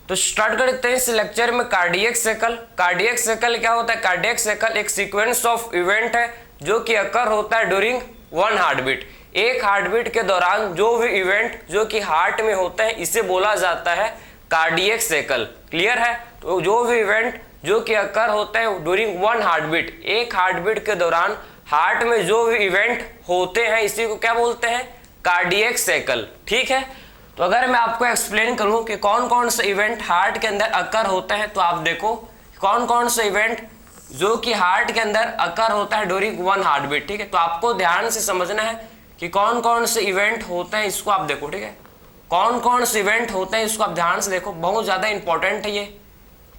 तो स्टार्ट करते हैं इस लेक्चर में कार्डियक साइकिल। कार्डियक साइकिल क्या होता है? कार्डियक साइकिल एक सीक्वेंस ऑफ इवेंट है जो कि अकर होता है ड्यूरिंग वन हार्ट बीट। एक हार्ट बीट के दौरान जो भी इवेंट जो कि हार्ट में होते हैं इसे बोला जाता है कार्डियक साइकिल। क्लियर है? तो जो भी इवेंट जो कि अकर होता है ड्यूरिंग वन हार्ट बीट, एक हार्ट बीट के दौरान हार्ट में जो भी इवेंट होते हैं इसी को क्या बोलते हैं? Cardiac cycle. ठीक है, तो अगर मैं आपको एक्सप्लेन करूं कि कौन कौन से इवेंट हार्ट के अंदर अकर होते हैं, तो आप देखो कौन कौन से इवेंट जो कि हार्ट के अंदर अकर होता है ड्यूरिंग वन हार्ट बीट। ठीक है, तो आपको ध्यान से समझना है कि कौन कौन से इवेंट होते हैं, इसको आप देखो। ठीक है, कौन कौन से इवेंट होते हैं इसको आप ध्यान से देखो, बहुत ज्यादा इंपॉर्टेंट है ये।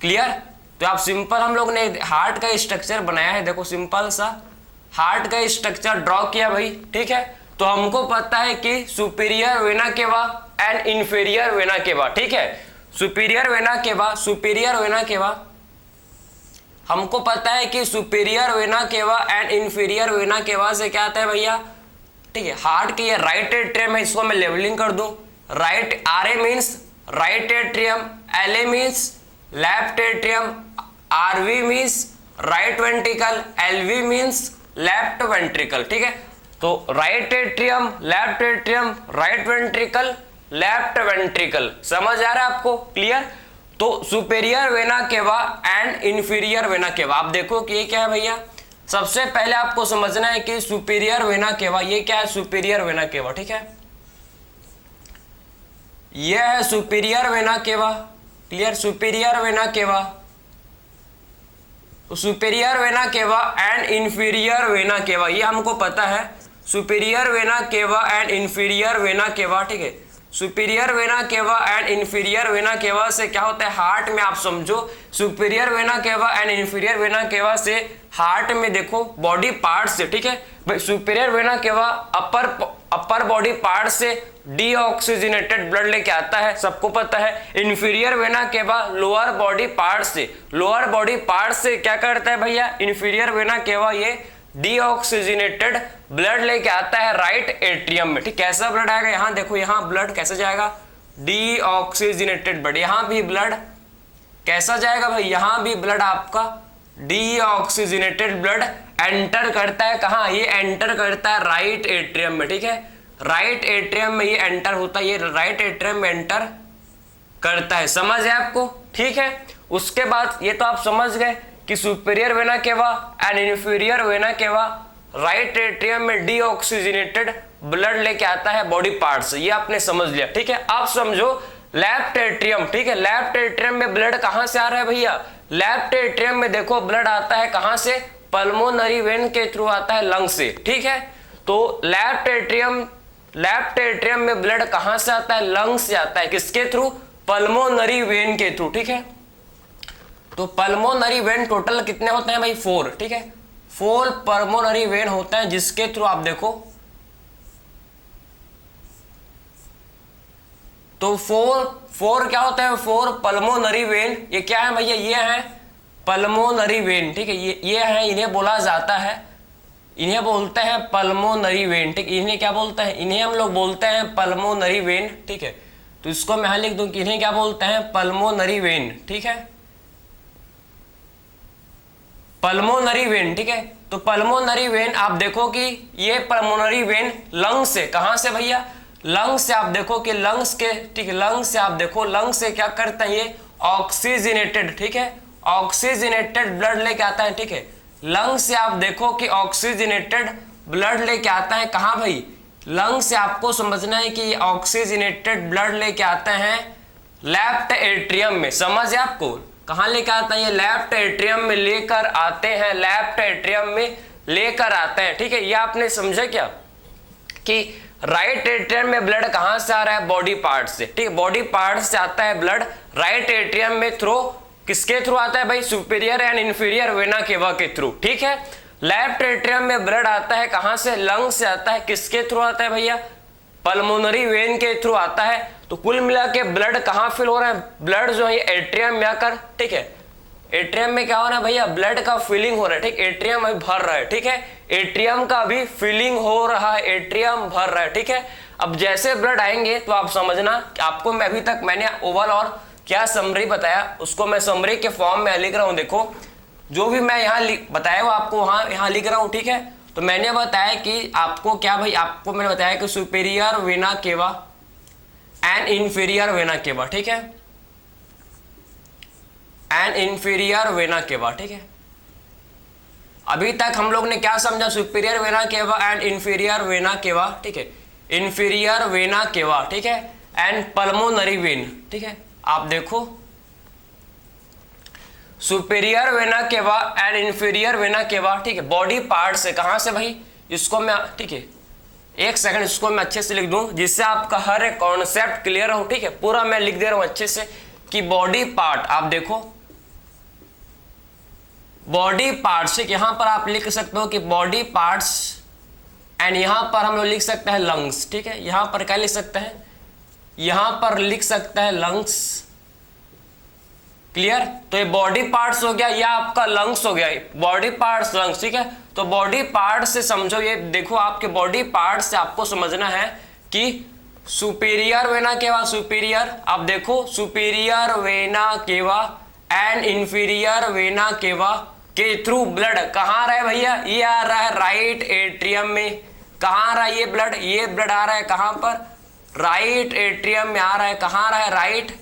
क्लियर? तो आप सिंपल हम लोग ने हार्ट का स्ट्रक्चर बनाया है, देखो सिंपल सा हार्ट का स्ट्रक्चर ड्रॉ किया भाई। ठीक है, तो हमको पता है कि superior vena cava and inferior vena केवा। ठीक है, सुपीरियर वेना केवा हमको पता है कि superior vena cava and inferior vena केवा से क्या आता है भैया? ठीक है, हार्ट के ये राइट एट्रियम है, इसको मैं लेवलिंग कर दूं। Right R A means right atrium, L A means left atrium, R V means right ventricle, L V means left ventricle. ठीक है, तो right atrium, left atrium, right ventricle, left ventricle. समझ आ रहा है आपको? क्लियर? तो superior vena cava and inferior vena cava, आप देखो कि ये क्या है भैया। सबसे पहले आपको समझना है कि सुपीरियर वेना केवा ये क्या है? Superior vena cava. ठीक है, ये है superior vena cava. Clear? Superior vena cava, superior vena cava and inferior vena केवा, ये हमको पता है। Superior vena cava and inferior vena केवा। ठीक है, superior vena cava and inferior vena केवा से क्या होता है? हार्ट में आप समझो superior vena cava and inferior vena केवा से हार्ट में देखो बॉडी पार्ट से। ठीक है भाई, superior vena cava upper body part से डीऑक्सीजनेटेड ब्लड लेके आता है, सबको पता है। इंफीरियर वेना केवा लोअर बॉडी पार्ट से क्या करता है भैया? इंफीरियर वेना केवा ये डीऑक्सीजनेटेड ब्लड लेके आता है राइट एट्रियम में। ठीक, कैसा ब्लड आएगा? यहां देखो, यहां ब्लड कैसे जाएगा? Deoxygenated blood. यहां भी ब्लड कैसा जाएगा भाई? यहां भी ब्लड आपका डीऑक्सीजनेटेड ब्लड एंटर करता है। कहां? ये एंटर करता है राइट एट्रियम में। ठीक है, राइट एट्रियम में ये एंटर होता है, ये राइट एट्रियम में एंटर करता है। समझ है आपको? ठीक है, उसके बाद ये तो आप समझ गए कि superior vena cava and inferior vena केवा राइट एट्रियम में डीऑक्सीजनेटेड ब्लड लेके आता है बॉडी पार्ट से, ये आपने समझ लिया। ठीक है, आप समझो लेफ्ट एट्रियम। ठीक है, लेफ्ट एट्रियम में ब्लड कहां से आ रहा है भैया? लेफ्ट एट्रियम में देखो ब्लड आता है कहां से? पल्मोनरी वेन के थ्रू आता है, लंग से। ठीक है, तो लेफ्ट एट्रियम में ब्लड कहां से आता है? लंग से आता है। किसके थ्रू? पल्मोनरी वेन के थ्रू। ठीक है, तो पल्मोनरी वेन टोटल कितने होते हैं भाई? 4। ठीक है, 4 पल्मोनरी वेन होते हैं जिसके थ्रू आप देखो, तो 4 क्या होता है? 4 पल्मोनरी वेन। ये क्या है भैया? ये है पल्मोनरी वेन। ठीक है, ये है, इन्हें बोला जाता है, इन्हें बोलते हैं पल्मोनरी वेन। ठीक, इन्हें क्या बोलते हैं? इन्हें हम लोग बोलते हैं पल्मोनरी वेन। ठीक है, तो इसको मैं यहां लिख दूं कि इन्हें क्या बोलते हैं? Pulmonary vein. ठीक है, पल्मोनरी वेन। ठीक है, तो पल्मोनरी वेन आप देखो कि ये पल्मोनरी वेन लंग से, कहां से भैया? लंग से। आप देखो कि लंग्स के, ठीक है, लंग से आप देखो, लंग से क्या करते हैं? ये ऑक्सीजनेटेड, ठीक है, ऑक्सीजनेटेड ब्लड लेके आता है। ठीक है, लंग से आप देखो कि ऑक्सीजनेटेड ब्लड लेके आता है कहां भाई? लंग से। आपको समझना है कि ऑक्सीजनेटेड ब्लड लेके आते हैं लेफ्ट एट्रियम में। समझ है आपको? कहां लेकर आता है? ये लेफ्ट एट्रियम में लेकर आते हैं, लेफ्ट एट्रियम में लेकर आते हैं। ठीक है, ये आपने समझा क्या कि राइट एट्रियम में ब्लड कहां से आ रहा है? बॉडी पार्ट से। ठीक है, बॉडी पार्ट से आता है ब्लड राइट एट्रियम में थ्रू, किसके थ्रू आता है भाई? सुपीरियर एंड इंफीरियर वेना केवा के थ्रू। ठीक है, लेफ्ट एट्रियम में ब्लड आता है कहां से? लंग से आता है। किसके थ्रू आता है भैया? पल्मोनरी वेन के थ्रू आता है। तो कुल मिला के ब्लड कहां फिल हो रहा है? ब्लड जो है एट्रियम में आकर, ठीक है, एट्रियम में क्या हो रहा है भैया? ब्लड का फिलिंग हो रहा है। ठीक, एट्रियम अभी भर रहा है। ठीक है, एट्रियम का भी फिलिंग हो रहा है, एट्रियम भर रहा है। ठीक है, अब जैसे ब्लड आएंगे तो आप समझना, आपको मैं अभी तक मैंने ओवल और क्या समरी बताया उसको मैं समरी के फॉर्म में लिख रहा हूं। देखो जो भी मैं यहाँ बताया वो आपको यहाँ लिख रहा हूं, ठीक है। तो मैंने बताया कि आपको क्या भाई, आपको मैंने बताया कि superior vena cava and inferior vena केवा, ठीक है, एंड इंफीरियर वेना केवा, ठीक है। अभी तक हम लोग ने क्या समझा, superior vena cava and inferior vena केवा, ठीक है, इंफीरियर वेना केवा, ठीक है, एंड पल्मोनरी वेन, ठीक है। आप देखो superior vena cava and inferior vena केवा, ठीक है, बॉडी पार्ट से, कहां से भाई, इसको मैं, ठीक है, एक सेकंड इसको मैं अच्छे से लिख दूं जिससे आपका हर एक कॉन्सेप्ट क्लियर हो, ठीक है। पूरा मैं लिख दे रहा हूं अच्छे से कि बॉडी पार्ट, आप देखो बॉडी पार्ट्स, यहां पर आप लिख सकते हो कि बॉडी पार्ट्स, एंड यहां पर हम लोग लिख सकते हैं लंग्स, ठीक है। यहां पर क्या लिख सकते हैं, यहां पर लिख सकते हैं लंग्स, क्लियर। तो ये बॉडी पार्ट्स हो गया, या आपका लंग्स हो गया, बॉडी पार्ट्स लंग्स, ठीक है। तो बॉडी पार्ट से समझो, ये देखो आपके बॉडी पार्ट से आपको समझना है कि सुपीरियर वेना केवा, सुपीरियर, आप देखो superior vena cava and inferior vena केवा के थ्रू ब्लड कहाँ आ रहा है भैया, ये आ रहा है राइट एट्रियम में। कहाँ आ रहा है ये ब्लड, ये ब्लड आ रहा है कहाँ पर, राइट एट्रियम में आ रहा है। कहाँ आ रहा है, राइट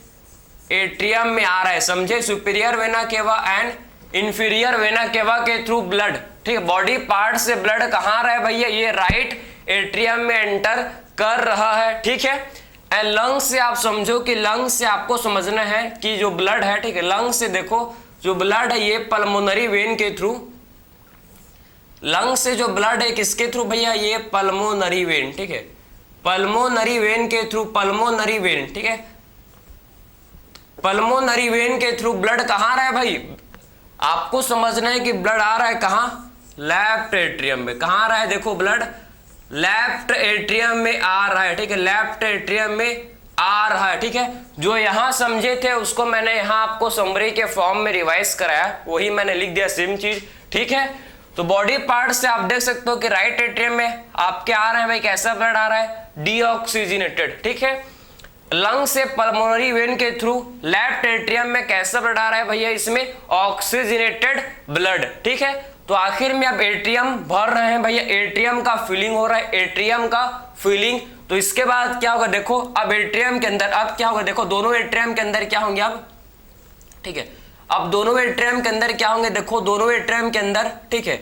एट्रियम में आ रहा है, समझे। Superior vena cava and inferior vena केवा के थ्रू ब्लड, ठीक है, बॉडी पार्ट से ब्लड कहाँ आ रहा है भैया, ये राइट एट्रियम में एंटर कर रहा है, ठीक है। एंड लंग से आप समझो कि लंग से आपको समझना है कि जो ब्लड है, ठीक है, लंग से देखो जो ब्लड है ये पल्मोनरी वेन के थ्रू, लंग से जो ब्लड है किसके थ्रू भैया, ये पल्मोनरी वेन, ठीक है, पल्मोनरी वेन के थ्रू, पल्मोनरी वेन, ठीक है, पल्मोनरी वेन के थ्रू ब्लड कहाँ आ रहा है भाई, आपको समझना है कि ब्लड आ रहा है कहाँ, लेफ्ट एट्रियम में। कहाँ आ रहा है, देखो ब्लड लेफ्ट एट्रियम में आ रहा है, ठीक है, लेफ्ट एट्रियम में आ रहा है, ठीक है। जो यहां समझे थे उसको मैंने यहां आपको समरी के फॉर्म में रिवाइज कराया, वही मैंने लिख दिया सेम चीज, ठीक है। तो बॉडी पार्ट से आप देख सकते हो कि राइट एट्रियम में आपके आ रहा है भाई, कैसा ब्लड आ रहा है, डीऑक्सीजनेटेड, ठीक है। लंग से पल्मोनरी वेन के थ्रू लेफ्ट एट्रियम में कैसा ब्लड आ रहा है भैया, इसमें ऑक्सीजनेटेड ब्लड, ठीक है। तो आखिर में अब एट्रियम भर रहे हैं भैया, एट्रियम का फिलिंग हो रहा है, एट्रियम का फिलिंग। तो इसके बाद क्या होगा, देखो अब एट्रियम के अंदर अब क्या होगा, देखो दोनों एट्रियम के अंदर क्या होंगे अब, ठीक है, अब दोनों एट्रियम के अंदर क्या होंगे, देखो दोनों एट्रियम के अंदर, ठीक है,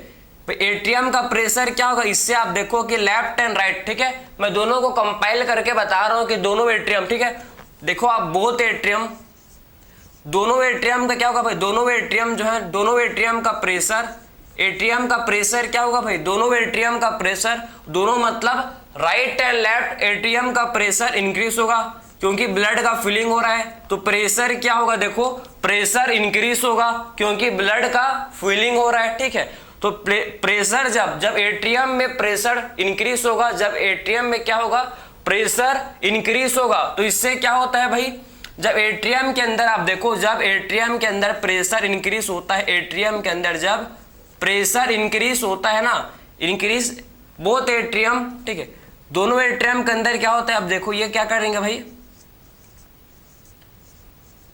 एट्रियम का प्रेशर क्या होगा, इससे आप देखो कि लेफ्ट एंड राइट, ठीक है, मैं दोनों को कंपाइल करके बता रहा हूं कि दोनों एट्रियम, ठीक है, देखो आप बोथ एट्रियम, दोनों एट्रियम का क्या होगा भाई, दोनों एट्रियम जो है, दोनों एट्रियम का प्रेशर, एट्रियम का प्रेशर क्या होगा भाई, दोनों एट्रियम का प्रेशर, दोनों मतलब राइट एंड लेफ्ट एट्रियम का प्रेशर इंक्रीज होगा क्योंकि ब्लड का फिलिंग हो रहा है। तो प्रेशर क्या होगा, देखो प्रेशर इंक्रीज होगा क्योंकि ब्लड का फिलिंग हो रहा है, ठीक है। तो प्रेशर जब एट्रियम में प्रेशर इंक्रीज होगा, जब एट्रियम में क्या होगा, प्रेशर इंक्रीज होगा, तो इससे क्या होता है भाई, जब एट्रियम के अंदर आप देखो, जब एट्रियम के अंदर प्रेशर इंक्रीज होता है, एट्रियम के अंदर जब प्रेशर इंक्रीज होता है ना, इंक्रीज बोथ एट्रियम, ठीक है, दोनों एट्रियम के अंदर क्या होता है, अब देखो ये क्या करेंगे भाई,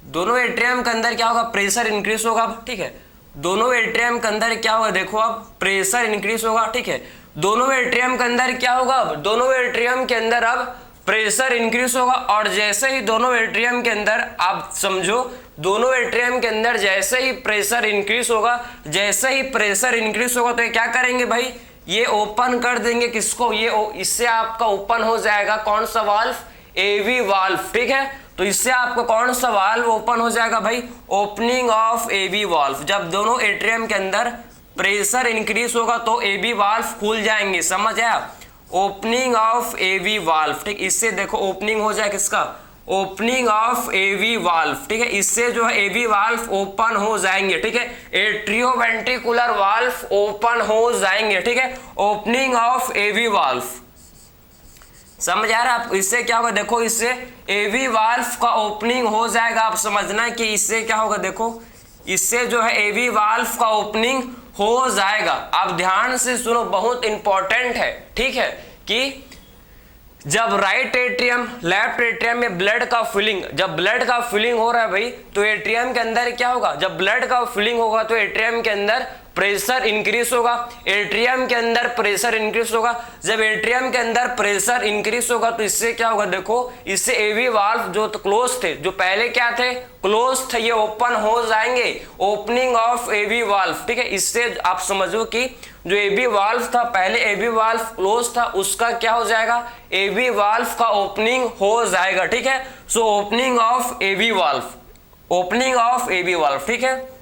दोनों एट्रियम के अंदर क्या होगा, प्रेशर इंक्रीज होगा, ठीक है, दोनों एट्रियम के अंदर क्या होगा, देखो अब प्रेशर इंक्रीज होगा, ठीक है, दोनों एट्रियम के अंदर क्या होगा, अब दोनों एट्रियम के अंदर अब प्रेशर इंक्रीज होगा। और जैसे ही दोनों एट्रियम के अंदर आप समझो, दोनों एट्रियम के अंदर जैसे ही प्रेशर इंक्रीज होगा, जैसे ही प्रेशर इंक्रीज होगा तो ये क्या करेंगे भाई, ये ओपन कर देंगे किसको, ये इससे आपका ओपन हो जाएगा कौन सा वाल्व, एवी वाल्व, ठीक है। तो इससे आपको कौन सा वाल्व ओपन हो जाएगा भाई, ओपनिंग ऑफ एवी वाल्व। जब दोनों एट्रियम के अंदर प्रेशर इंक्रीज होगा तो एवी वाल्व खुल जाएंगे, समझ आया, ओपनिंग ऑफ एवी वाल्व, ठीक, इससे देखो ओपनिंग हो जाए किसका, ओपनिंग ऑफ एवी वाल्व, ठीक है, इससे जो है एवी वाल्व ओपन हो जाएंगे, ठीक है, एट्रियोवेंट्रिकुलर वाल्व ओपन हो जाएंगे, ठीक है, ओपनिंग ऑफ एवी वाल्व, समझ आ रहा है आप। इससे क्या होगा, देखो इससे एवी वाल्व का ओपनिंग हो जाएगा, आप समझना है कि इससे क्या होगा, देखो इससे जो है एवी वाल्व का ओपनिंग हो जाएगा। आप ध्यान से सुनो, बहुत इंपॉर्टेंट है, ठीक है, कि जब राइट एट्रियम लेफ्ट एट्रियम में ब्लड का फिलिंग, जब ब्लड का फिलिंग हो रहा है भाई, तो एट्रियम के अंदर क्या होगा, जब ब्लड का फिलिंग होगा तो एट्रियम के अंदर प्रेशर इंक्रीज होगा, एट्रियम के अंदर प्रेशर इंक्रीज होगा। जब एट्रियम के अंदर प्रेशर इंक्रीज होगा तो इससे क्या होगा, देखो इससे एवी वाल्व जो क्लोज थे, जो पहले क्या थे क्लोज थे, ये ओपन हो जाएंगे, ओपनिंग ऑफ एवी वाल्व। ठीक है, इससे आप समझो कि जो एवी वाल्व था पहले, एवी वाल्व क्लोज था, उसका क्या हो जाएगा, एवी वाल्व का ओपनिंग हो जाएगा। ठीक है, so opening of AV valve, opening of AV valve. ठीक है,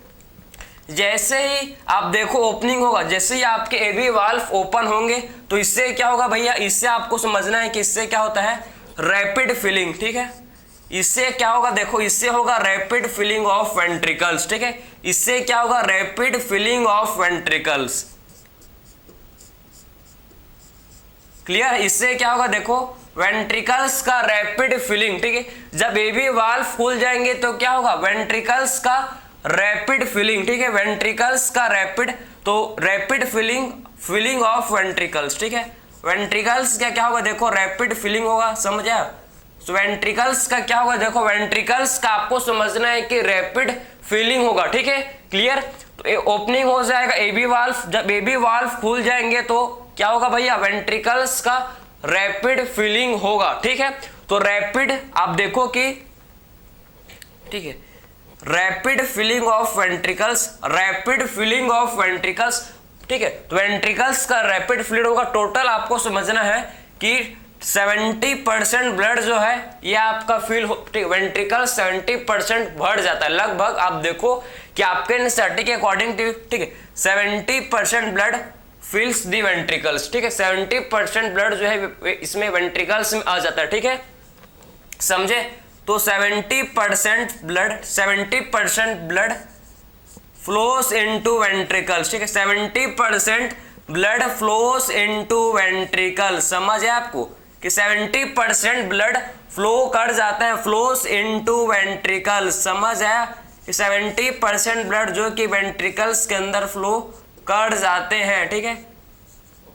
जैसे ही आप देखो ओपनिंग होगा, जैसे ही आपके एवी वाल्व ओपन होंगे तो इससे क्या होगा भैया, इससे आपको समझना है कि इससे क्या होता है, रैपिड फिलिंग। ठीक है, इससे क्या होगा, देखो इससे होगा रैपिड फिलिंग ऑफ वेंट्रिकल्स। ठीक है, इससे क्या होगा, rapid filling of ventricles. Clear, इससे क्या होगा, देखो वेंट्रिकल्स का रैपिड फिलिंग। ठीक है, जब एवी वाल्व खुल जाएंगे तो क्या होगा, वेंट्रिकल्स का रैपिड फिलिंग। ठीक है, वेंट्रिकल्स का रैपिड, तो rapid filling, filling of ventricles. ठीक है, वेंट्रिकल्स का क्या होगा, देखो रैपिड फिलिंग होगा, समझ आया। तो वेंट्रिकल्स का क्या होगा, देखो वेंट्रिकल्स का आपको समझना है कि रैपिड फिलिंग होगा। ठीक है, क्लियर, तो ओपनिंग हो जाएगा एबी वाल्व, जब एबी वाल्व खुल जाएंगे तो क्या होगा भैया, वेंट्रिकल्स का रैपिड फिलिंग होगा। ठीक है, तो रैपिड आप देखो कि, ठीक है, rapid filling of ventricles, rapid filling of ventricles. ठीक है, तो वेंट्रिकल्स का रैपिड फिलिंग होगा। टोटल आपको समझना है कि 70% ब्लड जो है ये आपका फिल, वेंट्रिकल 70% बढ़ जाता है लगभग। आप देखो कि आपके एनसीईआरटी के अकॉर्डिंग, ठीक है, 70% ब्लड फिल्स दी वेंट्रिकल्स। ठीक है, 70% ब्लड जो है इसमें वेंट्रिकल्स में आ जाता है। ठीक है, समझे, तो 70% ब्लड फ्लोस इनटू वेंट्रिकल्स। ठीक है, 70% ब्लड फ्लोस इनटू वेंट्रिकल्स। समझ है आपको कि 70% ब्लड फ्लो कर जाता है, फ्लोस इनटू वेंट्रिकल्स। समझ है कि 70% ब्लड जो कि वेंट्रिकल्स के अंदर फ्लो कर जाते हैं। ठीक है,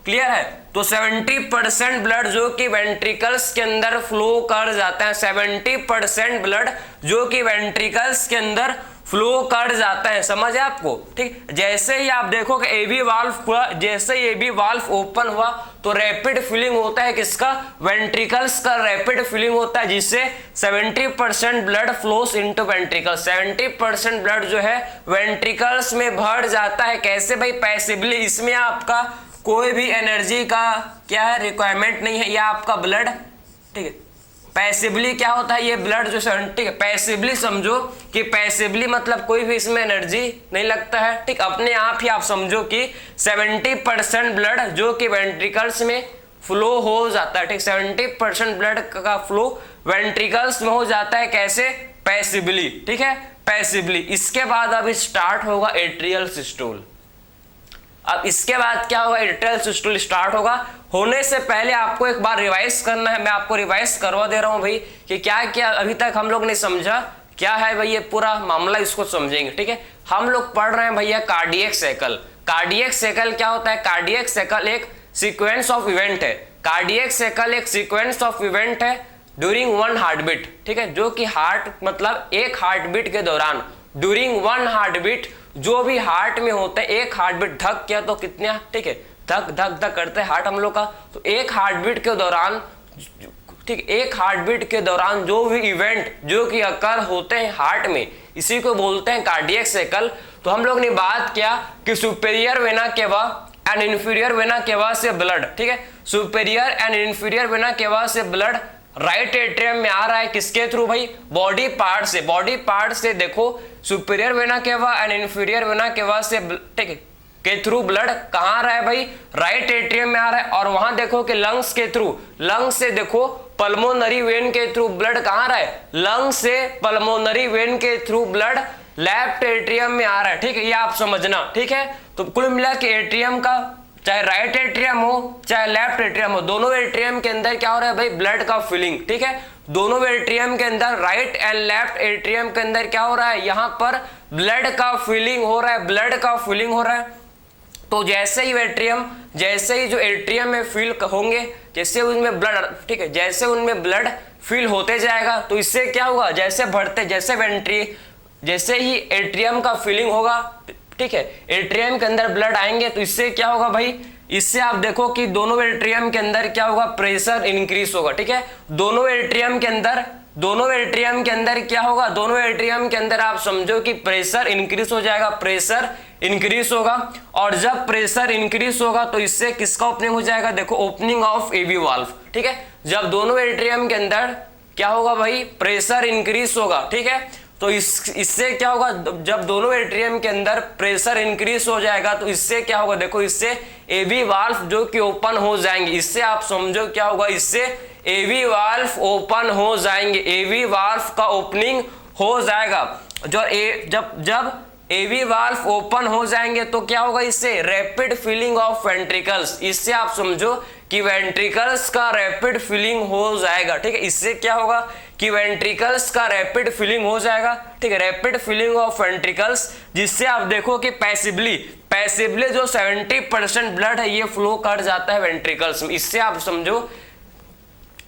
क्लियर है, तो 70% ब्लड जो कि वेंट्रिकल्स के अंदर फ्लो कर जाता है, 70% ब्लड जो कि वेंट्रिकल्स के अंदर फ्लो कर जाता है। समझ है आपको, ठीक, जैसे ही आप देखो कि एबी वाल्व खुला, जैसे ही एबी वाल्व ओपन हुआ तो रैपिड फिलिंग होता है किसका, वेंट्रिकल्स का रैपिड फिलिंग होता है, जिससे 70% blood flows into ventricles. 70% blood जो है वेंट्रिकल्स में भर जाता है। कैसे भाई, पैसिवली, इसमें आपका कोई भी एनर्जी का क्या है, रिक्वायरमेंट नहीं है, या आपका ब्लड, ठीक है, पैसिवली क्या होता है, ये ब्लड जो, ठीक है, पैसिवली समझो कि पैसिवली मतलब कोई भी इसमें एनर्जी नहीं लगता है। ठीक, अपने आप ही आप समझो कि 70% ब्लड जो कि वेंट्रिकल्स में फ्लो हो जाता है। ठीक, 70% ब्लड का फ्लो वेंट्रिकल्स में हो जाता है। कैसे, पैसिवली। ठीक है, पैसिवली। इसके बाद अब स्टार्ट होगा एट्रियल सिस्टोल। अब इसके बाद क्या होगा, एट्रियल सिस्टोल स्टार्ट होगा। होने से पहले आपको एक बार रिवाइज करना है, मैं आपको रिवाइज करवा दे रहा हूं भाई कि क्या क्या अभी तक हम लोग ने समझा, क्या है भाई ये पूरा मामला, इसको समझेंगे। ठीक है, हम लोग पढ़ रहे हैं भैया कार्डियक साइकिल। कार्डियक साइकिल क्या होता है, कार्डियक साइकिल एक सीक्वेंस ऑफ इवेंट है। कार्डियक साइकिल एक सीक्वेंस ऑफ इवेंट है ड्यूरिंग वन हार्ट बीट। ठीक है, जो कि हार्ट मतलब एक हार्ट बीट के दौरान, ड्यूरिंग वन हार्ट बीट, जो भी हार्ट में होता है, एक हार्ट बीट धक किया तो कितना, ठीक है, धक धक धक करते हैं हार्ट हम लोग का, तो एक हार्ट बीट के दौरान, ठीक, एक हार्ट बीट के दौरान जो भी इवेंट जो कि अकर होते हैं हार्ट में, इसी को बोलते हैं कार्डियक साइकिल। तो हम लोग ने बात किया कि superior vena cava and inferior vena केवा से ब्लड, ठीक है, सुपेरियर एंड इंफीरियर वेना केवा से ब्लड राइट एट्रियम में आ रहा है, किसके थ्रू भाई, बॉडी पार्ट से। बॉडी पार्ट से देखो superior vena cava and inferior vena केवा से, ठीक है, के थ्रू ब्लड कहां आ रहा है भाई, राइट एट्रियम में आ रहा है। और वहां देखो कि लंग्स के थ्रू, लंग्स से देखो पल्मोनरी वेन के थ्रू ब्लड कहां आ रहा है, लंग्स से पल्मोनरी वेन के थ्रू ब्लड लेफ्ट एट्रियम में आ रहा है। ठीक है, ये आप समझना। ठीक है, तो कुल मिला के एट्रियम का, चाहे राइट एट्रियम हो चाहे लेफ्ट एट्रियम हो, दोनों एट्रियम के अंदर क्या हो रहा है भाई, ब्लड का फिलिंग। ठीक है, दोनों एट्रियम के अंदर, राइट एंड लेफ्ट एट्रियम के अंदर क्या हो रहा है, यहां पर ब्लड का फिलिंग हो रहा है, ब्लड का फिलिंग हो रहा है। तो जैसे ही एट्रियम, जैसे ही जो एट्रियम में फिल होंगे, जैसे उनमें ब्लड, ठीक है, जैसे उनमें ब्लड फिल होते जाएगा तो इससे क्या होगा, जैसे बढ़ते, जैसे ही एट्रियम का फिलिंग होगा, ठीक है, एट्रियम के अंदर ब्लड आएंगे तो इससे क्या होगा भाई, इससे आप देखो कि दोनों एट्रियम के अंदर क्या होगा, प्रेशर इंक्रीज होगा। ठीक है, दोनों एट्रियम के अंदर क्या होगा, दोनों एट्रियम के अंदर आप समझो कि प्रेशर इंक्रीज हो जाएगा, प्रेशर इंक्रीज होगा। और जब प्रेशर इंक्रीज होगा तो इससे किसका ओपनिंग हो जाएगा, देखो ओपनिंग ऑफ एवी वाल्व। ठीक है, जब दोनों एट्रियम के अंदर क्या होगा भाई, प्रेशर इंक्रीज होगा। ठीक है, तो इससे क्या होगा, जब दोनों एट्रियम के अंदर प्रेशर इंक्रीज हो जाएगा तो इससे क्या होगा, देखो इससे एवी वाल्व जो कि ओपन हो जाएंगे। इससे आप समझो क्या होगा, इससे एवी वाल्व ओपन हो जाएंगे, एवी वाल्व का ओपनिंग हो जाएगा। जब एवी वाल्व ओपन हो जाएंगे तो क्या होगा, इससे रैपिड फिलिंग ऑफ वेंट्रिकल्स, इससे आप समझो कि वेंट्रिकल्स का रैपिड फिलिंग हो जाएगा। ठीक है, इससे क्या होगा कि वेंट्रिकल्स का रैपिड फिलिंग हो जाएगा। ठीक है, रैपिड फिलिंग ऑफ वेंट्रिकल्स, जिससे आप देखो कि पैसिवली जो 70% ब्लड है ये फ्लो कर जाता है वेंट्रिकल्स में। इससे आप समझो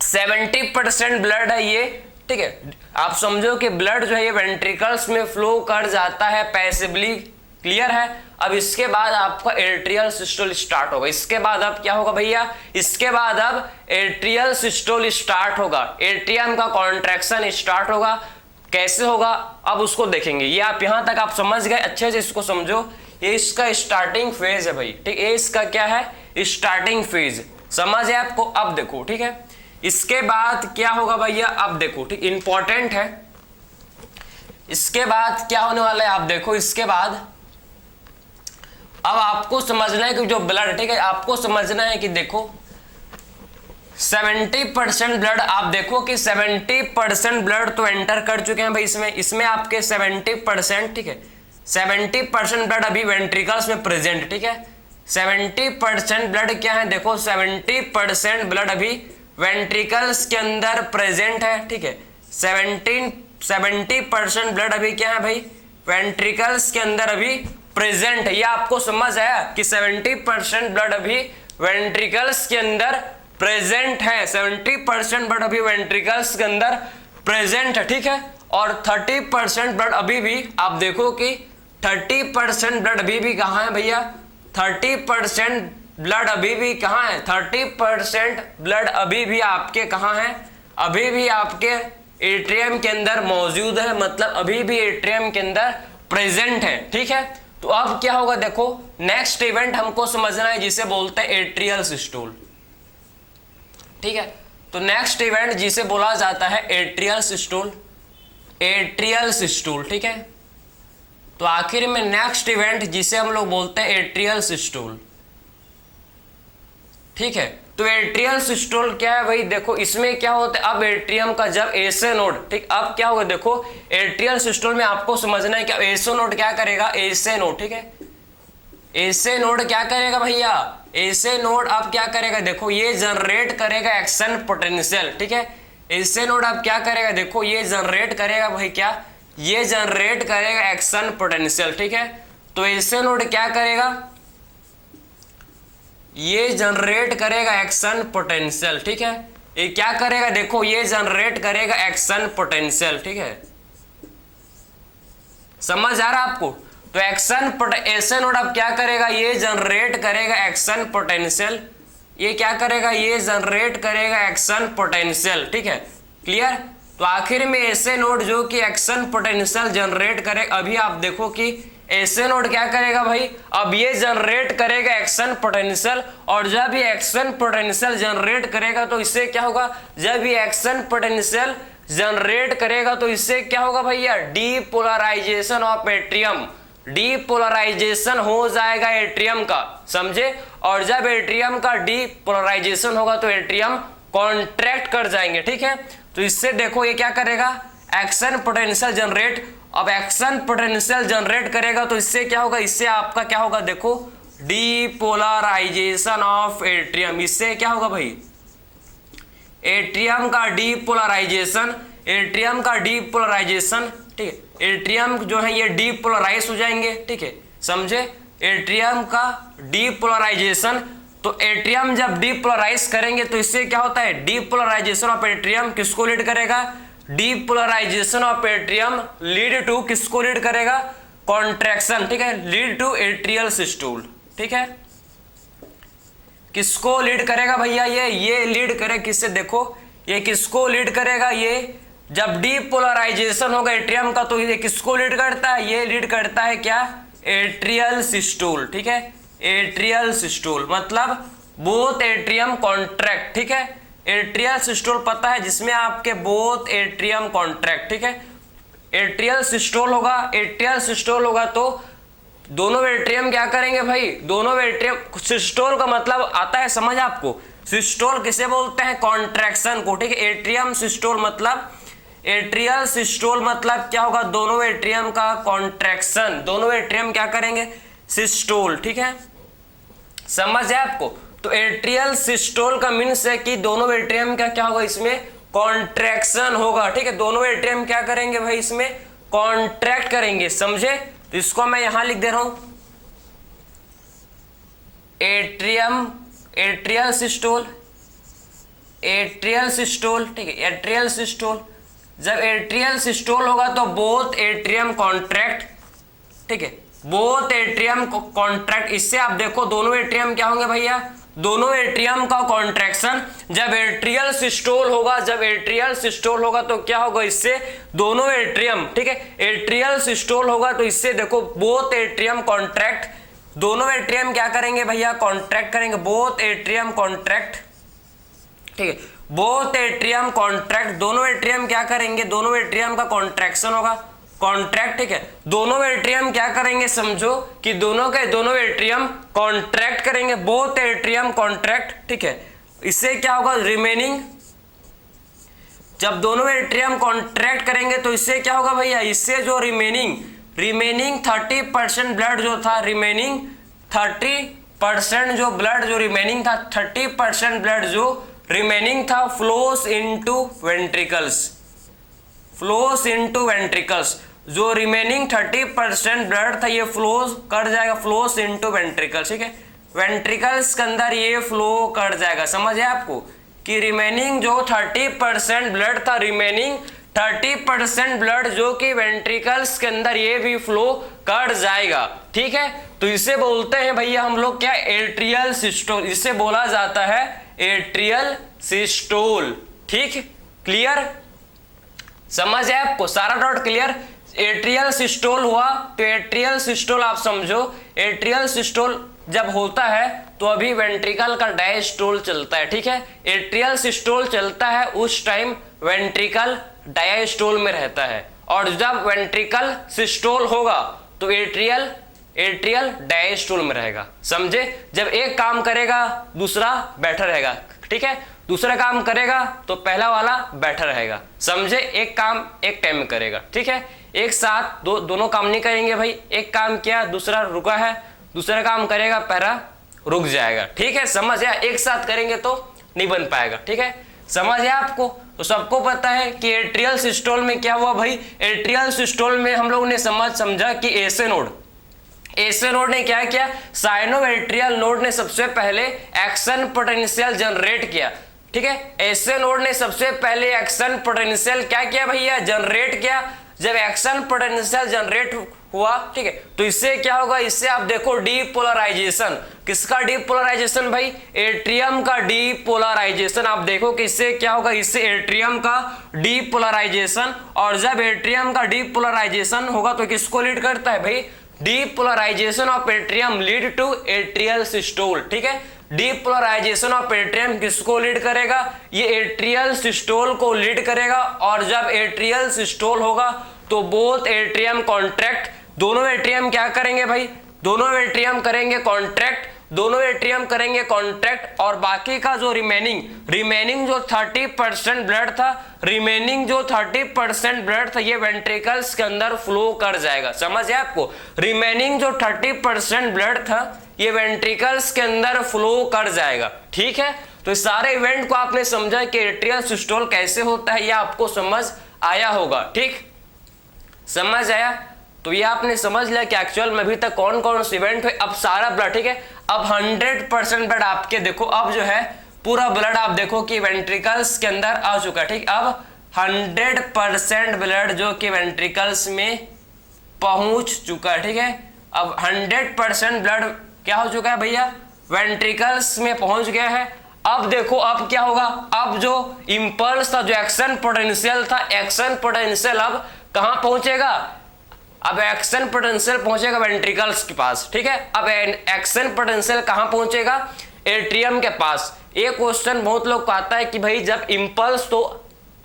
70% ब्लड है ये, ठीक है, आप समझो कि ब्लड जो है ये वेंट्रिकल्स में फ्लो कर जाता है पैसिवली। क्लियर है। अब इसके बाद आपका एट्रियल सिस्टोल स्टार्ट होगा। इसके बाद अब क्या होगा भैया, इसके बाद अब एट्रियल सिस्टोल स्टार्ट होगा, एट्रियम का कॉन्ट्रैक्शन स्टार्ट होगा। कैसे होगा अब उसको देखेंगे। ये आप यहां तक आप समझ गए, अच्छे से इसको समझो। ये इसका स्टार्टिंग फेज है भाई, ठीक, ये इसका क्या है, स्टार्टिंग फेज, समझ है आपको। अब देखो, ठीक है, इसके बाद क्या होगा भैया, अब देखो, ठीक, इंपॉर्टेंट है। इसके बाद क्या होने वाला है आप देखो। इसके बाद अब आपको समझना है कि जो ब्लड, ठीक है, आपको समझना है कि देखो 70% ब्लड, आप देखो कि 70% ब्लड तो एंटर कर चुके हैं भाई इसमें आपके 70%, ठीक है, 70% ब्लड अभी वेंट्रिकल्स में प्रेजेंट। ठीक है, 70% ब्लड क्या है, देखो 70% ब्लड अभी वेंट्रिकल्स के अंदर प्रेजेंट है। ठीक है, 70% ब्लड अभी क्या है भाई, वेंट्रिकल्स के अंदर अभी प्रेजेंट है। ये आपको समझ आया कि 70% ब्लड अभी वेंट्रिकल्स के अंदर प्रेजेंट है, 70% ब्लड अभी वेंट्रिकल्स के अंदर प्रेजेंट है। ठीक है, और 30% ब्लड अभी भी, आप देखो कि 30% ब्लड अभी भी कहां है भैया, 30% ब्लड अभी भी कहां है, 30% ब्लड अभी भी आपके कहां है, अभी भी आपके एट्रियम के अंदर मौजूद है, मतलब अभी भी एट्रियम के अंदर प्रेजेंट है। ठीक है, तो अब क्या होगा देखो, नेक्स्ट इवेंट हमको समझना है जिसे बोलते हैं एट्रियल सिस्टोल। ठीक है, तो नेक्स्ट इवेंट जिसे बोला जाता है एट्रियल सिस्टोल, एट्रियल सिस्टोल। ठीक है, तो आखिर में नेक्स्ट इवेंट जिसे हम लोग बोलते हैं एट्रियल सिस्टोल। ठीक है, तो एट्रियल सिस्टोल क्या है भाई, देखो इसमें क्या होता है, अब एट्रियम का जब एसे नोड, ठीक, अब क्या होगा देखो, एट्रियल सिस्टोल में आपको समझना है कि एसे नोड क्या करेगा, एसे नोड, ठीक है, एसे नोड क्या करेगा भैया, एसे नोड अब क्या करेगा, देखो ये जनरेट करेगा एक्शन पोटेंशियल। ठीक है, एसे नोड अब क्या करेगा, देखो ये जनरेट करेगा भाई, क्या, ये जनरेट करेगा एक्शन पोटेंशियल। ठीक है, तो एसे नोड क्या करेगा, ये जनरेट करेगा एक्शन पोटेंशियल। ठीक है, ये क्या करेगा, देखो ये जनरेट करेगा एक्शन पोटेंशियल। ठीक है, समझ आ रहा आपको। तो एसे नोड अब क्या करेगा, ये जनरेट करेगा एक्शन पोटेंशियल, ये क्या करेगा, ये जनरेट करेगा एक्शन पोटेंशियल। ठीक है, क्लियर। तो आखिर में एसे नोड जो कि एक्शन पोटेंशियल जनरेट करे, अभी आप देखो कि एसे नोड क्या करेगा भाई, अब ये जनरेट करेगा एक्शन पोटेंशियल, और जब ये एक्शन पोटेंशियल जनरेट करेगा तो इससे क्या होगा, जब ये एक्शन पोटेंशियल जनरेट करेगा तो इससे क्या होगा भैया, डीपोलराइजेशन ऑफ एट्रियम, डीपोलराइजेशन हो जाएगा एट्रियम का, समझे। और जब एट्रियम का डीपोलराइजेशन होगा तो एट्रियम कॉन्ट्रैक्ट कर जाएंगे। ठीक है, तो इससे देखो ये क्या करेगा, एक्शन पोटेंशियल जनरेट, अब एक्शन पोटेंशियल जनरेट करेगा तो इससे क्या होगा, इससे आपका क्या होगा, देखो डीपोलराइजेशन ऑफ एट्रियम, इससे क्या होगा भाई, एट्रियम का डीपोलराइजेशन, एट्रियम का डीपोलराइजेशन। ठीक है, एट्रियम जो है ये डीपोलराइज हो जाएंगे। ठीक है, समझे, एट्रियम का डीपोलराइजेशन। तो एट्रियम जब डीपोलराइज करेंगे तो इससे क्या होता है, डीपोलराइजेशन ऑफ एट्रियम किसको लीड करेगा, depolarisation of atrium lead to किसको लीड करेगा, कॉन्ट्रैक्शन, ठीक है, लीड टू एट्रियल सिस्टोल, ठीक है। किसको लीड करेगा भैया, ये लीड करे किससे, देखो ये किसको लीड करेगा, ये जब डीपोलराइजेशन होगा एट्रियम का तो ये किसको लीड करता है, ये लीड करता है क्या, एट्रियल सिस्टोल, ठीक है, एट्रियल सिस्टोल मतलब बोथ एट्रियम कॉन्ट्रैक्ट, ठीक है। एट्रियल सिस्टोल पता है जिसमें आपके बोथ एट्रियम कॉन्ट्रैक्ट, ठीक है। एट्रियल सिस्टोल होगा, एट्रियल सिस्टोल होगा तो दोनों एट्रियम क्या करेंगे भाई, दोनों एट्रियम, सिस्टोल का मतलब आता है समझ आपको, सिस्टोल किसे बोलते हैं, कॉन्ट्रैक्शन को, ठीक है। एट्रियम सिस्टोल मतलब, एट्रियल सिस्टोल मतलब क्या होगा, दोनों एट्रियम का कॉन्ट्रैक्शन, दोनों एट्रियम क्या करेंगे, सिस्टोल, ठीक है, समझ है आपको। तो एट्रियल सिस्टोल का मीन्स है कि दोनों एट्रियम का क्या होगा, इसमें कॉन्ट्रैक्शन होगा, ठीक है। दोनों एट्रियम क्या करेंगे भाई, इसमें कॉन्ट्रैक्ट करेंगे, समझे। तो इसको मैं यहां लिख दे रहा हूं, atrium, atrial systole, atrial systole, ठीक है, एट्रियल सिस्टोल। जब एट्रियल सिस्टोल होगा तो बोथ एट्रियम कॉन्ट्रैक्ट, ठीक है, बोथ एट्रियम कॉन्ट्रैक्ट। इससे आप देखो दोनों एट्रियम क्या होंगे भैया, दोनों एट्रियम का कॉन्ट्रैक्शन। जब एट्रियल सिस्टोल होगा, जब एट्रियल सिस्टोल होगा तो क्या होगा, इससे दोनों एट्रियम, ठीक है, एट्रियल सिस्टोल होगा तो इससे देखो बोथ एट्रियम कॉन्ट्रैक्ट, दोनों एट्रियम क्या करेंगे भैया, कॉन्ट्रैक्ट करेंगे, बोथ एट्रियम कॉन्ट्रैक्ट, ठीक है, बोथ एट्रियम कॉन्ट्रैक्ट, दोनों एट्रियम क्या करेंगे, दोनों एट्रियम का कॉन्ट्रैक्शन होगा, कॉन्ट्रैक्ट, ठीक है। दोनों एट्रियम क्या करेंगे, समझो कि दोनों के दोनों एट्रियम कॉन्ट्रैक्ट करेंगे, बोथ एट्रियम कॉन्ट्रैक्ट, ठीक है। इससे क्या होगा, रिमेनिंग, जब दोनों एट्रियम कॉन्ट्रैक्ट करेंगे तो इससे क्या होगा भैया, इससे जो रिमेनिंग 30% ब्लड जो था, रिमेनिंग 30% जो ब्लड जो रिमेनिंग था, 30% ब्लड जो रिमेनिंग था, flows into ventricles, flows into ventricles, जो रिमेनिंग 30% ब्लड था ये फ्लोस कर जाएगा, फ्लोस इनटू वेंट्रिकल्स, ठीक है, वेंट्रिकल्स के अंदर ये फ्लो कर जाएगा, समझ है आपको, कि रिमेनिंग जो 30% ब्लड था, रिमेनिंग 30% ब्लड जो कि वेंट्रिकल्स के अंदर ये भी फ्लो कर जाएगा, ठीक है। तो इसे बोलते हैं भैया हम लोग क्या, एट्रियल सिस्टोल, इसे बोला जाता है एट्रियल सिस्टोल, ठीक, क्लियर, समझ है आपको, सारा डाउट क्लियर। एट्रियल सिस्टोल हुआ तो एट्रियल सिस्टोल आप समझो, एट्रियल सिस्टोल जब होता है तो अभी वेंट्रिकल का डायस्टोल चलता है, ठीक है। एट्रियल सिस्टोल चलता है उस टाइम वेंट्रिकल डायस्टोल में रहता है, और जब वेंट्रिकल सिस्टोल होगा तो एट्रियल डायस्टोल में रहेगा, समझे। जब एक काम करेगा दूसरा बैठा रहेगा, ठीक है, दूसरा काम करेगा तो पहला वाला बैठा रहेगा, समझे। एक काम एक टाइम में करेगा, ठीक है, एक साथ दोनों काम नहीं करेंगे भाई, एक काम किया दूसरा रुका है, दूसरा काम करेगा पहला रुक जाएगा, ठीक है, समझ है। एक साथ करेंगे तो नहीं बन पाएगा, ठीक है, समझ है आपको। तो सबको पता है कि एट्रियल सिस्टोल में क्या हुआ भाई, एट्रियल सिस्टोल में हम लोगों ने समझा कि एसे नोड ने क्या किया, साइनोवेट्रियल नोड ने सबसे पहले एक्शन पोटेंशियल जनरेट किया, ठीक है। एसे नोड ने सबसे पहले एक्शन पोटेंशियल क्या किया भैया, जनरेट किया। जब एक्शन पोटेंशियल जनरेट हुआ, ठीक है, तो इससे क्या होगा, इससे आप देखो डीपोलराइजेशन, किसका डीपोलराइजेशन भाई, एट्रियम का डीपोलराइजेशन। आप देखो कि इससे क्या होगा, इससे एट्रियम का डीपोलराइजेशन, और जब एट्रियम का डीपोलराइजेशन होगा तो किसको लीड करता है भाई, depolarisation of atrium lead to atrial systole, ठीक है। डीपोलराइजेशन ऑफ एट्रियम किसको लीड करेगा, ये एट्रियल सिस्टोल को लीड करेगा, और जब एट्रियल सिस्टोल होगा तो बोथ एट्रियम कॉन्ट्रैक्ट, दोनों एट्रियम क्या करेंगे भाई, दोनों एट्रियम करेंगे कॉन्ट्रैक्ट, दोनों एट्रियम करेंगे कॉन्ट्रैक्ट, और बाकी का जो रिमेनिंग जो 30% ब्लड था, रिमेनिंग जो 30% ब्लड था ये वेंट्रिकल्स के अंदर फ्लो कर जाएगा, समझ है आपको। रिमेनिंग जो 30% ब्लड था ये वेंट्रिकल्स के अंदर फ्लो कर जाएगा, ठीक है। तो इस सारे इवेंट को आपने समझा कि एट्रियल सिस्टोल कैसे होता है, यह आपको समझ आया होगा, ठीक, समझ आया। तो ये आपने समझ लिया कि एक्चुअल में अभी तक कौन कौन से इवेंट हुए। अब सारा ब्लड, ठीक है, अब 100% ब्लड आपके देखो, अब जो है पूरा ब्लड आप देखो कि वेंट्रिकल्स के अंदर आ चुका है, ठीक। अब 100% ब्लड जो कि वेंट्रिकल्स में पहुंच चुका है, ठीक है। अब 100% ब्लड क्या हो चुका है भैया, वेंट्रिकल्स में पहुंच गया है। अब देखो अब क्या होगा, अब जो इंपल्स था, जो एक्शन पोटेंशियल था, एक्शन पोटेंशियल अब कहां पहुंचेगा, अब एक्शन पोटेंशियल पहुंचेगा वेंट्रिकल्स के पास, ठीक है। अब एक्शन पोटेंशियल कहां पहुंचेगा, एट्रियम के पास। एक क्वेश्चन बहुत लोग को आता है कि भाई जब इंपल्स, तो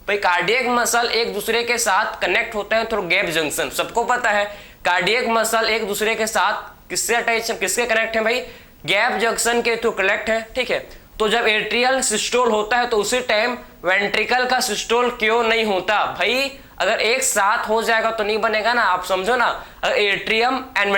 भाई कार्डियक मसल एक दूसरे के साथ कनेक्ट होते हैं थ्रू गैप जंक्शन, सबको पता है कार्डियक मसल एक दूसरे के साथ किससे अटैच है, किसके कनेक्ट है भाई, गैप जंक्शन के थ्रू कनेक्ट है, ठीक है। तो जब एट्रियल सिस्टोल होता है तो उसी टाइम वेंट्रिकल का सिस्टोल क्यों नहीं होता भाई, अगर एक साथ हो जाएगा तो नहीं बनेगा ना, आप समझो ना। अगर एट्रियम एंड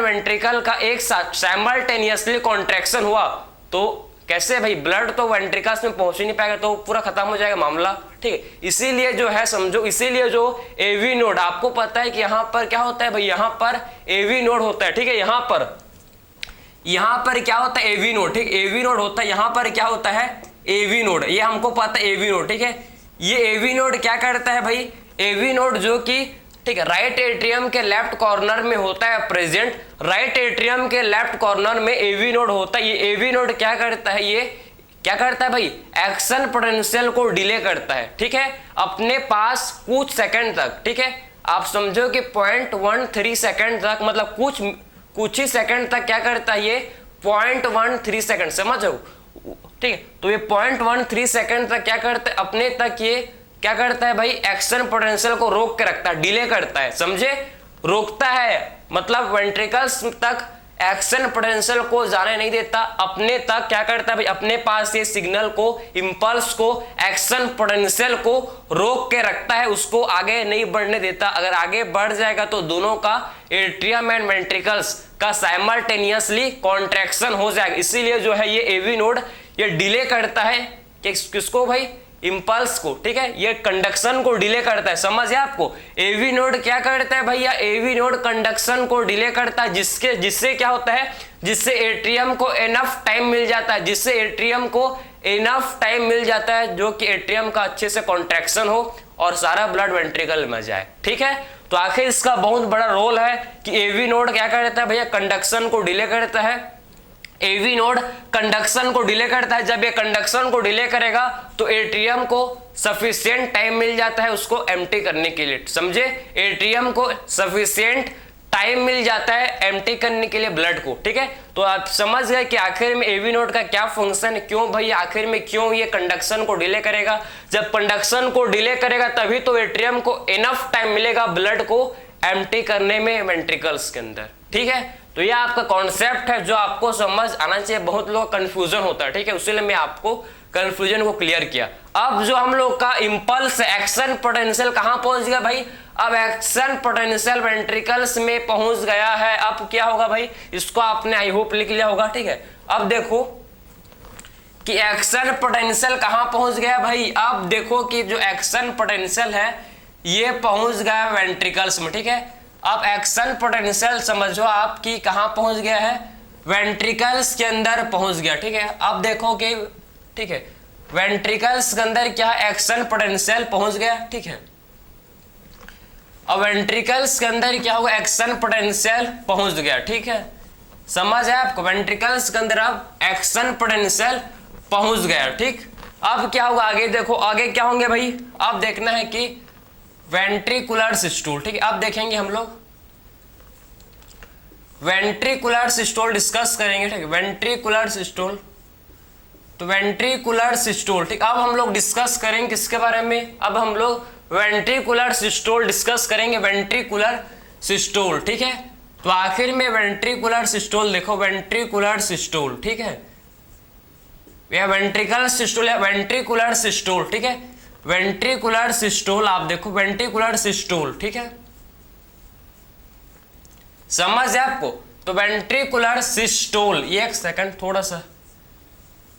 वेंट्रिकल का एक साथ साइमल्टेनियसली कॉन्ट्रैक्शन हुआ तो कैसे भाई, ब्लड तो वेंट्रिकल्स में पहुंच ही नहीं पाएगा, तो पूरा खत्म हो जाएगा मामला, ठीक है। इसीलिए जो है समझो, इसीलिए जो एवी नोड, आपको पता है कि यहाँ पर क्या होता है भाई, यहाँ पर एवी नोड होता है, ठीक है। यहाँ पर क्या होता है, एवी नोड, ठीक, एवी नोड होता है। यहाँ पर क्या होता है, एवी नोड, ये हमको पता है एवी नोड, ठीक है। ये एवी नोड क्या करता है भाई, एवी नोड जो कि, ठीक है, राइट एट्रियम के लेफ्ट कॉर्नर में होता है प्रेजेंट, राइट एट्रियम के लेफ्ट कॉर्नर में एवी नोड होता है। ये एवी नोड क्या करता है, ये क्या करता है भाई, एक्शन पोटेंशियल को डिले करता है, ठीक है, अपने पास कुछ सेकंड तक, ठीक है। आप समझो कि 0.13 सेकंड तक, मतलब कुछ ही सेकंड तक क्या करता है ये, 0.13 सेकंड, समझो, ठीक है। तो ये 0.13 सेकंड तक क्या करता है, अपने तक ये क्या करता है भाई, एक्शन पोटेंशियल को रोक के रखता है, डिले करता है, समझे, रोकता है, मतलब वेंट्रिकल्स तक एक्शन पोटेंशियल को जाने नहीं देता, अपने तक क्या करता है भाई, अपने पास ये सिग्नल को, इंपल्स को, एक्शन पोटेंशियल को रोक के रखता है, उसको आगे नहीं बढ़ने देता। अगर आगे बढ़ जाएगा तो दोनों का, एट्रियम एंड वेंट्रिकल्स का साइमल्टेनियसली कॉन्ट्रैक्शन हो जाएगा। इसीलिए जो है ये एवी नोड ये डिले करता है किसको भाई, इंपल्स को, ठीक है, ये कंडक्शन को डिले करता है, समझ है आपको। एवी नोड क्या करता है भैया, एवी नोड कंडक्शन को डिले करता है, जिससे क्या होता है, जिससे एट्रियम को एनफ टाइम मिल जाता है, जिससे एट्रियम को एनफ टाइम मिल जाता है, जो कि एट्रियम का अच्छे से कॉन्ट्रैक्शन हो और सारा ब्लड वेंट्रिकल में जाए, ठीक है। तो आखिर इसका बहुत बड़ा रोल है कि एवी नोड क्या करता है भैया, कंडक्शन को डिले करता है। एवी नोड कंडक्शन को डिले करता है, जब ये कंडक्शन को डिले करेगा तो एट्रियम को सफिशिएंट टाइम मिल जाता है उसको एम्प्टी करने के लिए, समझे, एट्रियम को सफिशिएंट टाइम मिल जाता है एम्प्टी करने के लिए ब्लड को, ठीक है। तो आप समझ गए कि आखिर में एवी नोड का क्या फंक्शन है, क्यों भाई आखिर में क्यों ये कंडक्शन को डिले करेगा। जब कंडक्शन को डिले करेगा तभी तो एट्रियम को इनफ टाइम मिलेगा ब्लड को एम्प्टी करने में वेंट्रिकल्स के अंदर, ठीक है। तो ये आपका कॉन्सेप्ट है जो आपको समझ आना चाहिए, बहुत लोग कंफ्यूजन होता है, ठीक है, उसीलिए मैं आपको कंफ्यूजन को क्लियर किया। अब जो हम लोग का इंपल्स एक्शन पोटेंशियल कहां पहुंच गया भाई, अब एक्शन पोटेंशियल वेंट्रिकल्स में पहुंच गया है। अब क्या होगा भाई, इसको आपने आई होप लिख लिया होगा, ठीक है। अब देखो कि एक्शन पोटेंशियल कहां पहुंच गया भाई, अब देखो कि जो एक्शन पोटेंशियल है ये पहुंच गया वेंट्रिकल्स में, ठीक है। अब एक्शन पोटेंशियल समझो आपकी कहां पहुंच गया है, वेंट्रिकल्स के अंदर पहुंच गया, ठीक है। अब देखो कि, ठीक है, वेंट्रिकल्स के अंदर क्या एक्शन पोटेंशियल पहुंच गया, ठीक है। अब वेंट्रिकल्स के अंदर क्या होगा, एक्शन पोटेंशियल पहुंच गया, ठीक है, समझ है आपको, वेंट्रिकल्स के अंदर अब एक्शन पोटेंशियल पहुंच गया, ठीक। अब क्या होगा आगे, देखो आगे क्या होंगे भाई, अब देखना है कि वेंट्रिकुलर सिस्टोल, ठीक है। अब देखेंगे हम लोग वेंट्रिकुलर सिस्टोल डिस्कस करेंगे, ठीक है, वेंट्रिकुलर सिस्टोल, तो वेंट्रिकुलर सिस्टोल, ठीक। अब हम लोग डिस्कस करेंगे किसके बारे में, अब हम लोग वेंट्रिकुलर सिस्टोल डिस्कस करेंगे, वेंट्रिकुलर सिस्टोल, ठीक है। तो आखिर में वेंट्रिकुलर सिस्टोल देखो, वेंट्रिकुलर सिस्टोल, ठीक है, यह वेंट्रिकल सिस्टोल है, वेंट्रिकुलर सिस्टोल, ठीक है, वेंट्रिकुलर सिस्टोल, आप देखो वेंट्रिकुलर सिस्टोल, ठीक है, समझ है आपको। तो वेंट्रिकुलर सिस्टोल, एक सेकंड थोड़ा सा,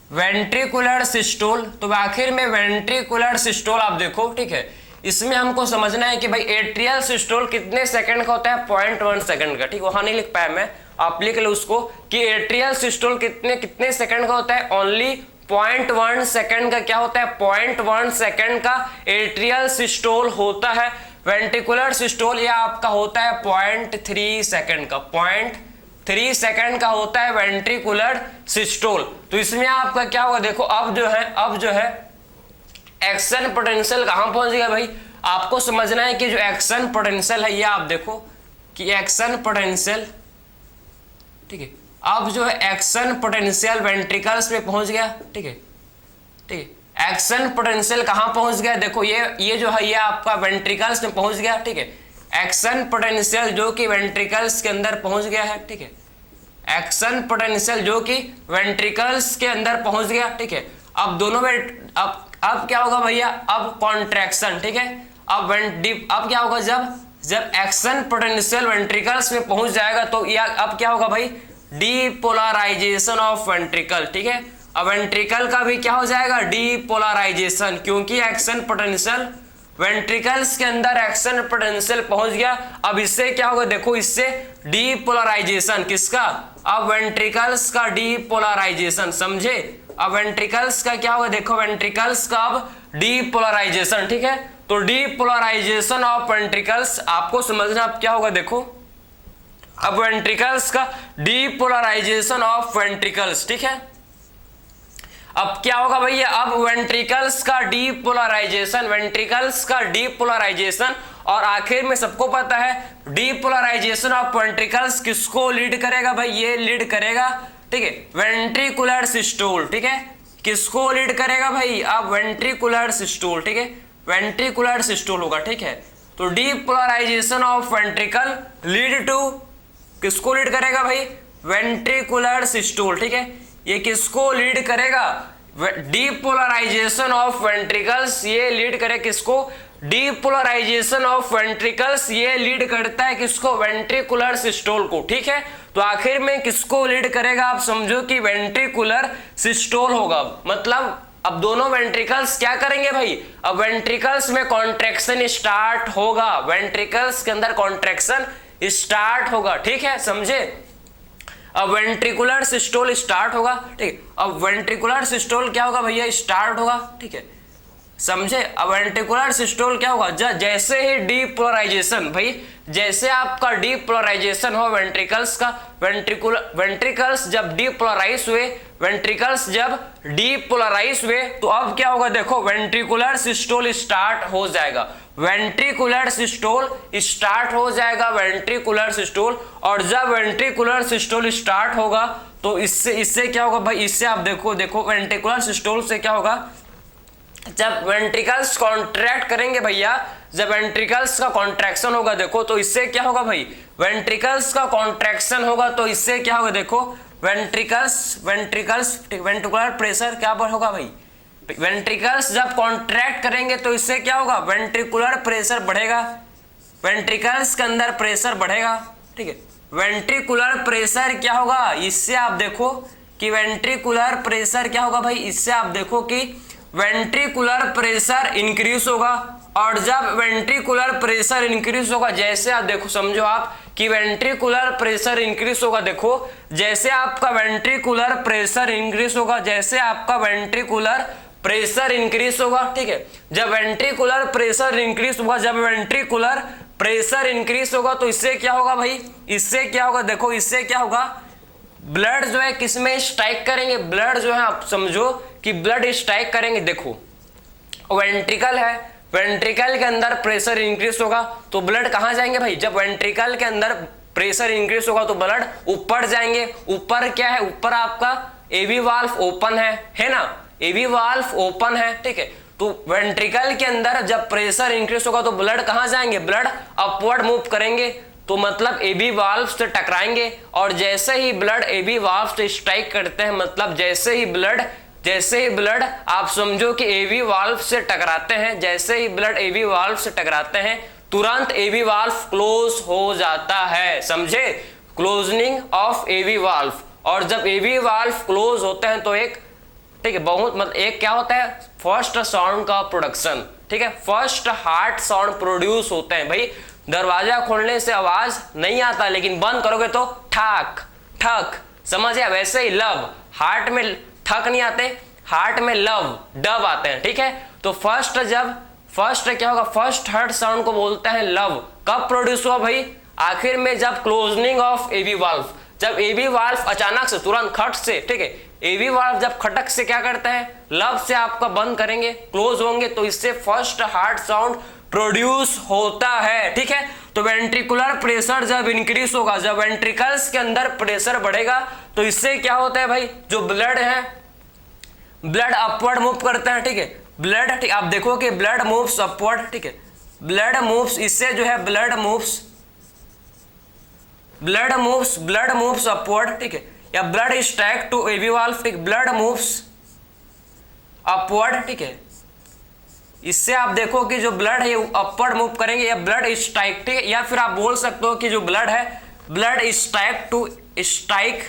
वेंट्रिकुलर सिस्टोल, तो आखिर में वेंट्रिकुलर सिस्टोल आप देखो, ठीक है, इसमें हमको समझना है कि भाई एट्रियल सिस्टोल कितने सेकंड का होता है, 0.1 सेकंड का। ठीक, वहां नहीं लिख पाया मैं, आप लिख लो उसको कि एट्रियल सिस्टोल कितने सेकंड का होता है, ओनली 0.1 सेकंड का क्या होता है, 0.1 सेकंड का एट्रियल सिस्टोल होता है। वेंट्रिकुलर सिस्टोल ये आपका होता है 0.3 सेकंड का, 0.3 सेकंड का होता है वेंट्रिकुलर सिस्टोल। तो इसमें आपका क्या होगा, देखो अब जो है एक्शन पोटेंशियल कहां पहुंच गया भाई, आपको समझना है कि जो एक्शन पोटेंशियल है ये आप देखो कि एक्शन पोटेंशियल, ठीक है, अब जो है एक्शन पोटेंशियल वेंट्रिकल्स में पहुंच गया। ठीक है, ठीक है, एक्शन पोटेंशियल कहां पहुंच गया, देखो ये जो है ये आपका वेंट्रिकल्स में पहुंच गया। ठीक है, एक्शन पोटेंशियल जो कि वेंट्रिकल्स के अंदर पहुंच गया है। ठीक है, एक्शन पोटेंशियल जो कि वेंट्रिकल्स के अंदर पहुंच गया। ठीक है, अब दोनों में अब क्या होगा भैया, अब कॉन्ट्रैक्शन। ठीक है, अब क्या होगा, जब एक्शन पोटेंशियल वेंट्रिकल्स में पहुंच जाएगा तो अब क्या होगा भाई, डीपोलराइजेशन ऑफ वेंट्रिकल। ठीक है, अब वेंट्रिकल का भी क्या हो जाएगा, डीपोलराइजेशन, क्योंकि एक्शन पोटेंशियल वेंट्रिकल्स के अंदर एक्शन पोटेंशियल पहुंच गया। अब इससे क्या होगा, देखो इससे डीपोलराइजेशन किसका, अब वेंट्रिकल्स का डीपोलराइजेशन, समझे। अब वेंट्रिकल्स का क्या होगा, देखो वेंट्रिकल्स का अब डीपोलराइजेशन। ठीक है, तो डीपोलराइजेशन ऑफ वेंट्रिकल्स आपको समझना अब क्या होगा, देखो अब वेंट्रिकल्स का डीपोलराइजेशन ऑफ वेंट्रिकल्स। ठीक है, अब क्या होगा भैया, अब वेंट्रिकल्स का डीपोलराइजेशन, और आखिर में सबको पता है डीपोलराइजेशन ऑफ वेंट्रिकल्स किसको लीड करेगा भाई, ये लीड करेगा, ठीक है, वेंट्रिकुलर सिस्टोल। ठीक है, किसको लीड करेगा भाई, अब वेंट्रिकुलर सिस्टोल। ठीक है, वेंट्रिकुलर सिस्टोल होगा। ठीक है, तो depolarisation of ventricle lead to, किसको लीड करेगा भाई, वेंट्रिकुलर सिस्टोल। ठीक है, ये किसको लीड करेगा, डीपोलराइजेशन ऑफ वेंट्रिकल्स, ये लीड करे किसको, डीपोलराइजेशन ऑफ वेंट्रिकल्स, ये लीड करता है किसको, वेंट्रिकुलर सिस्टोल को। ठीक है, तो आखिर में किसको लीड करेगा, आप समझो कि वेंट्रिकुलर सिस्टोल होगा। मतलब अब दोनों वेंट्रिकल्स क्या करेंगे भाई, अब वेंट्रिकल्स में कॉन्ट्रैक्शन स्टार्ट होगा, वेंट्रिकल्स के अंदर कॉन्ट्रैक्शन स्टार्ट होगा। ठीक है, समझे। अब वेंट्रिकुलर सिस्टोल स्टार्ट होगा। ठीक है, अब वेंट्रिकुलर सिस्टोल क्या होगा भैया, स्टार्ट होगा। ठीक है, समझे। अब वेंट्रिकुलर सिस्टोल क्या होगा, जैसे ही डीपोलराइजेशन भाई, जैसे आपका डीपोलराइजेशन हो वेंट्रिकल्स का, वेंट्रिकल्स जब डीपोलराइज हुए, वेंट्रिकल्स जब डीपोलराइज हुए तो अब क्या होगा, देखो वेंट्रिकुलर सिस्टोल स्टार्ट हो जाएगा, वेंट्रिकुलर सिस्टोल स्टार्ट हो जाएगा, वेंट्रिकुलर सिस्टोल। और जब वेंट्रिकुलर सिस्टोल स्टार्ट होगा तो इससे क्या होगा भाई, इससे आप देखो वेंट्रिकुलर सिस्टोल से क्या होगा, जब वेंट्रिकल्स कॉन्ट्रैक्ट करेंगे भैया, जब वेंट्रिकल्स का कॉन्ट्रैक्शन होगा, देखो तो इससे क्या होगा भाई, वेंट्रिकल्स का कॉन्ट्रैक्शन होगा तो इससे क्या होगा, देखो वेंट्रिकुलर प्रेशर क्या होगा भाई, वेंट्रिकल्स जब कॉन्ट्रैक्ट करेंगे तो इससे क्या होगा, वेंट्रिकुलर प्रेशर बढ़ेगा, वेंट्रिकल्स के अंदर प्रेशर बढ़ेगा। ठीक है, वेंट्रिकुलर प्रेशर क्या होगा, इससे आप देखो कि वेंट्रिकुलर प्रेशर क्या होगा भाई, इससे आप देखो कि वेंट्रिकुलर प्रेशर इंक्रीज होगा। और जब वेंट्रिकुलर प्रेशर इंक्रीज होगा, जैसे आप देखो समझो आप कि वेंट्रिकुलर प्रेशर इंक्रीज होगा, देखो जैसे आपका वेंट्रिकुलर प्रेशर इंक्रीज होगा, जैसे आपका वेंट्रिकुलर प्रेशर इंक्रीज होगा। ठीक है, जब वेंट्रिकुलर प्रेशर इंक्रीज होगा, जब वेंट्रिकुलर प्रेशर इंक्रीज होगा तो इससे क्या होगा भाई, इससे क्या होगा, देखो इससे क्या होगा, ब्लड जो है किसमें स्ट्राइक करेंगे, ब्लड जो है आप समझो कि ब्लड स्ट्राइक करेंगे। देखो वेंट्रिकल है, वेंट्रिकल के अंदर प्रेशर इंक्रीज होगा तो ब्लड कहां जाएंगे भाई, जब वेंट्रिकल के अंदर प्रेशर इंक्रीज होगा तो ब्लड ऊपर जाएंगे। ऊपर क्या है, ऊपर आपका एवी वाल्व ओपन है ना, एवी वाल्व ओपन है। ठीक है, तो वेंट्रिकल के अंदर जब प्रेशर इंक्रीज होगा तो ब्लड कहां जाएंगे, ब्लड अपवर्ड मूव करेंगे, तो मतलब एबी वाल्व से टकराएंगे। और जैसे ही ब्लड एबी वाल्व से स्ट्राइक करते हैं, मतलब जैसे ही ब्लड आप समझो कि एबी वाल्व से टकराते हैं, जैसे ही ब्लड एबी वाल्व से टकराते हैं तुरंत एबी वाल्व क्लोज हो जाता है, समझे, क्लोजनिंग ऑफ एबी वाल्व। और जब एबी वाल्व क्लोज होते हैं तो एक, ठीक है, बहुत मतलब एक क्या होता है, फर्स्ट साउंड का प्रोडक्शन। ठीक ठीक है, फर्स्ट हार्ट साउंड प्रोड्यूस होते हैं। भाई दरवाजा खोलने से आवाज नहीं आता, लेकिन बंद करोगे तो ठक ठक, समझ गया। वैसे ही लव, हार्ट में ठक नहीं आते, हार्ट में लव डब आते हैं, ठीक है। तो फर्स्ट क्या होगा, फर्स्ट हार्ट साउंड को बोलते हैं लव। कब प्रोड्यूस हुआ भाई, आखिर में जब क्लोजनिंग ऑफ एबी वाल्व, जब एबी वाल्व अचानक से तुरंत खट से, ठीक है, एबी वाल्व जब खटक से क्या करते हैं, लव से आपका बंद करेंगे, क्लोज होंगे, तो इससे फर्स्ट हार्ट साउंड प्रोड्यूस होता है, ठीक है। तो वेंट्रिकुलर प्रेशर जब इंक्रीज होगा, जब वेंट्रिकल्स के अंदर प्रेशर बढ़ेगा, तो इससे क्या होता है भाई, जो ब्लड है, ब्लड अपवर्ड मूव करता है, ठीक है, ब्लड, ठीक, आप देखो कि ब्लड मूव्स अपवर्ड, ठीक है, ब्लड मूव्स, इससे जो है ब्लड मूव्स अपवर्ड, ठीक है, या blood strike to AB valve, ठीक, ब्लड मूव्स अपवर्ड, ठीक है। इससे आप देखो कि जो ब्लड है अपवर्ड मूव करेंगे, या ब्लड स्ट्राइक, ठीक है, या फिर आप बोल सकते हो कि जो ब्लड है, ब्लड स्ट्राइक टू स्ट्राइक,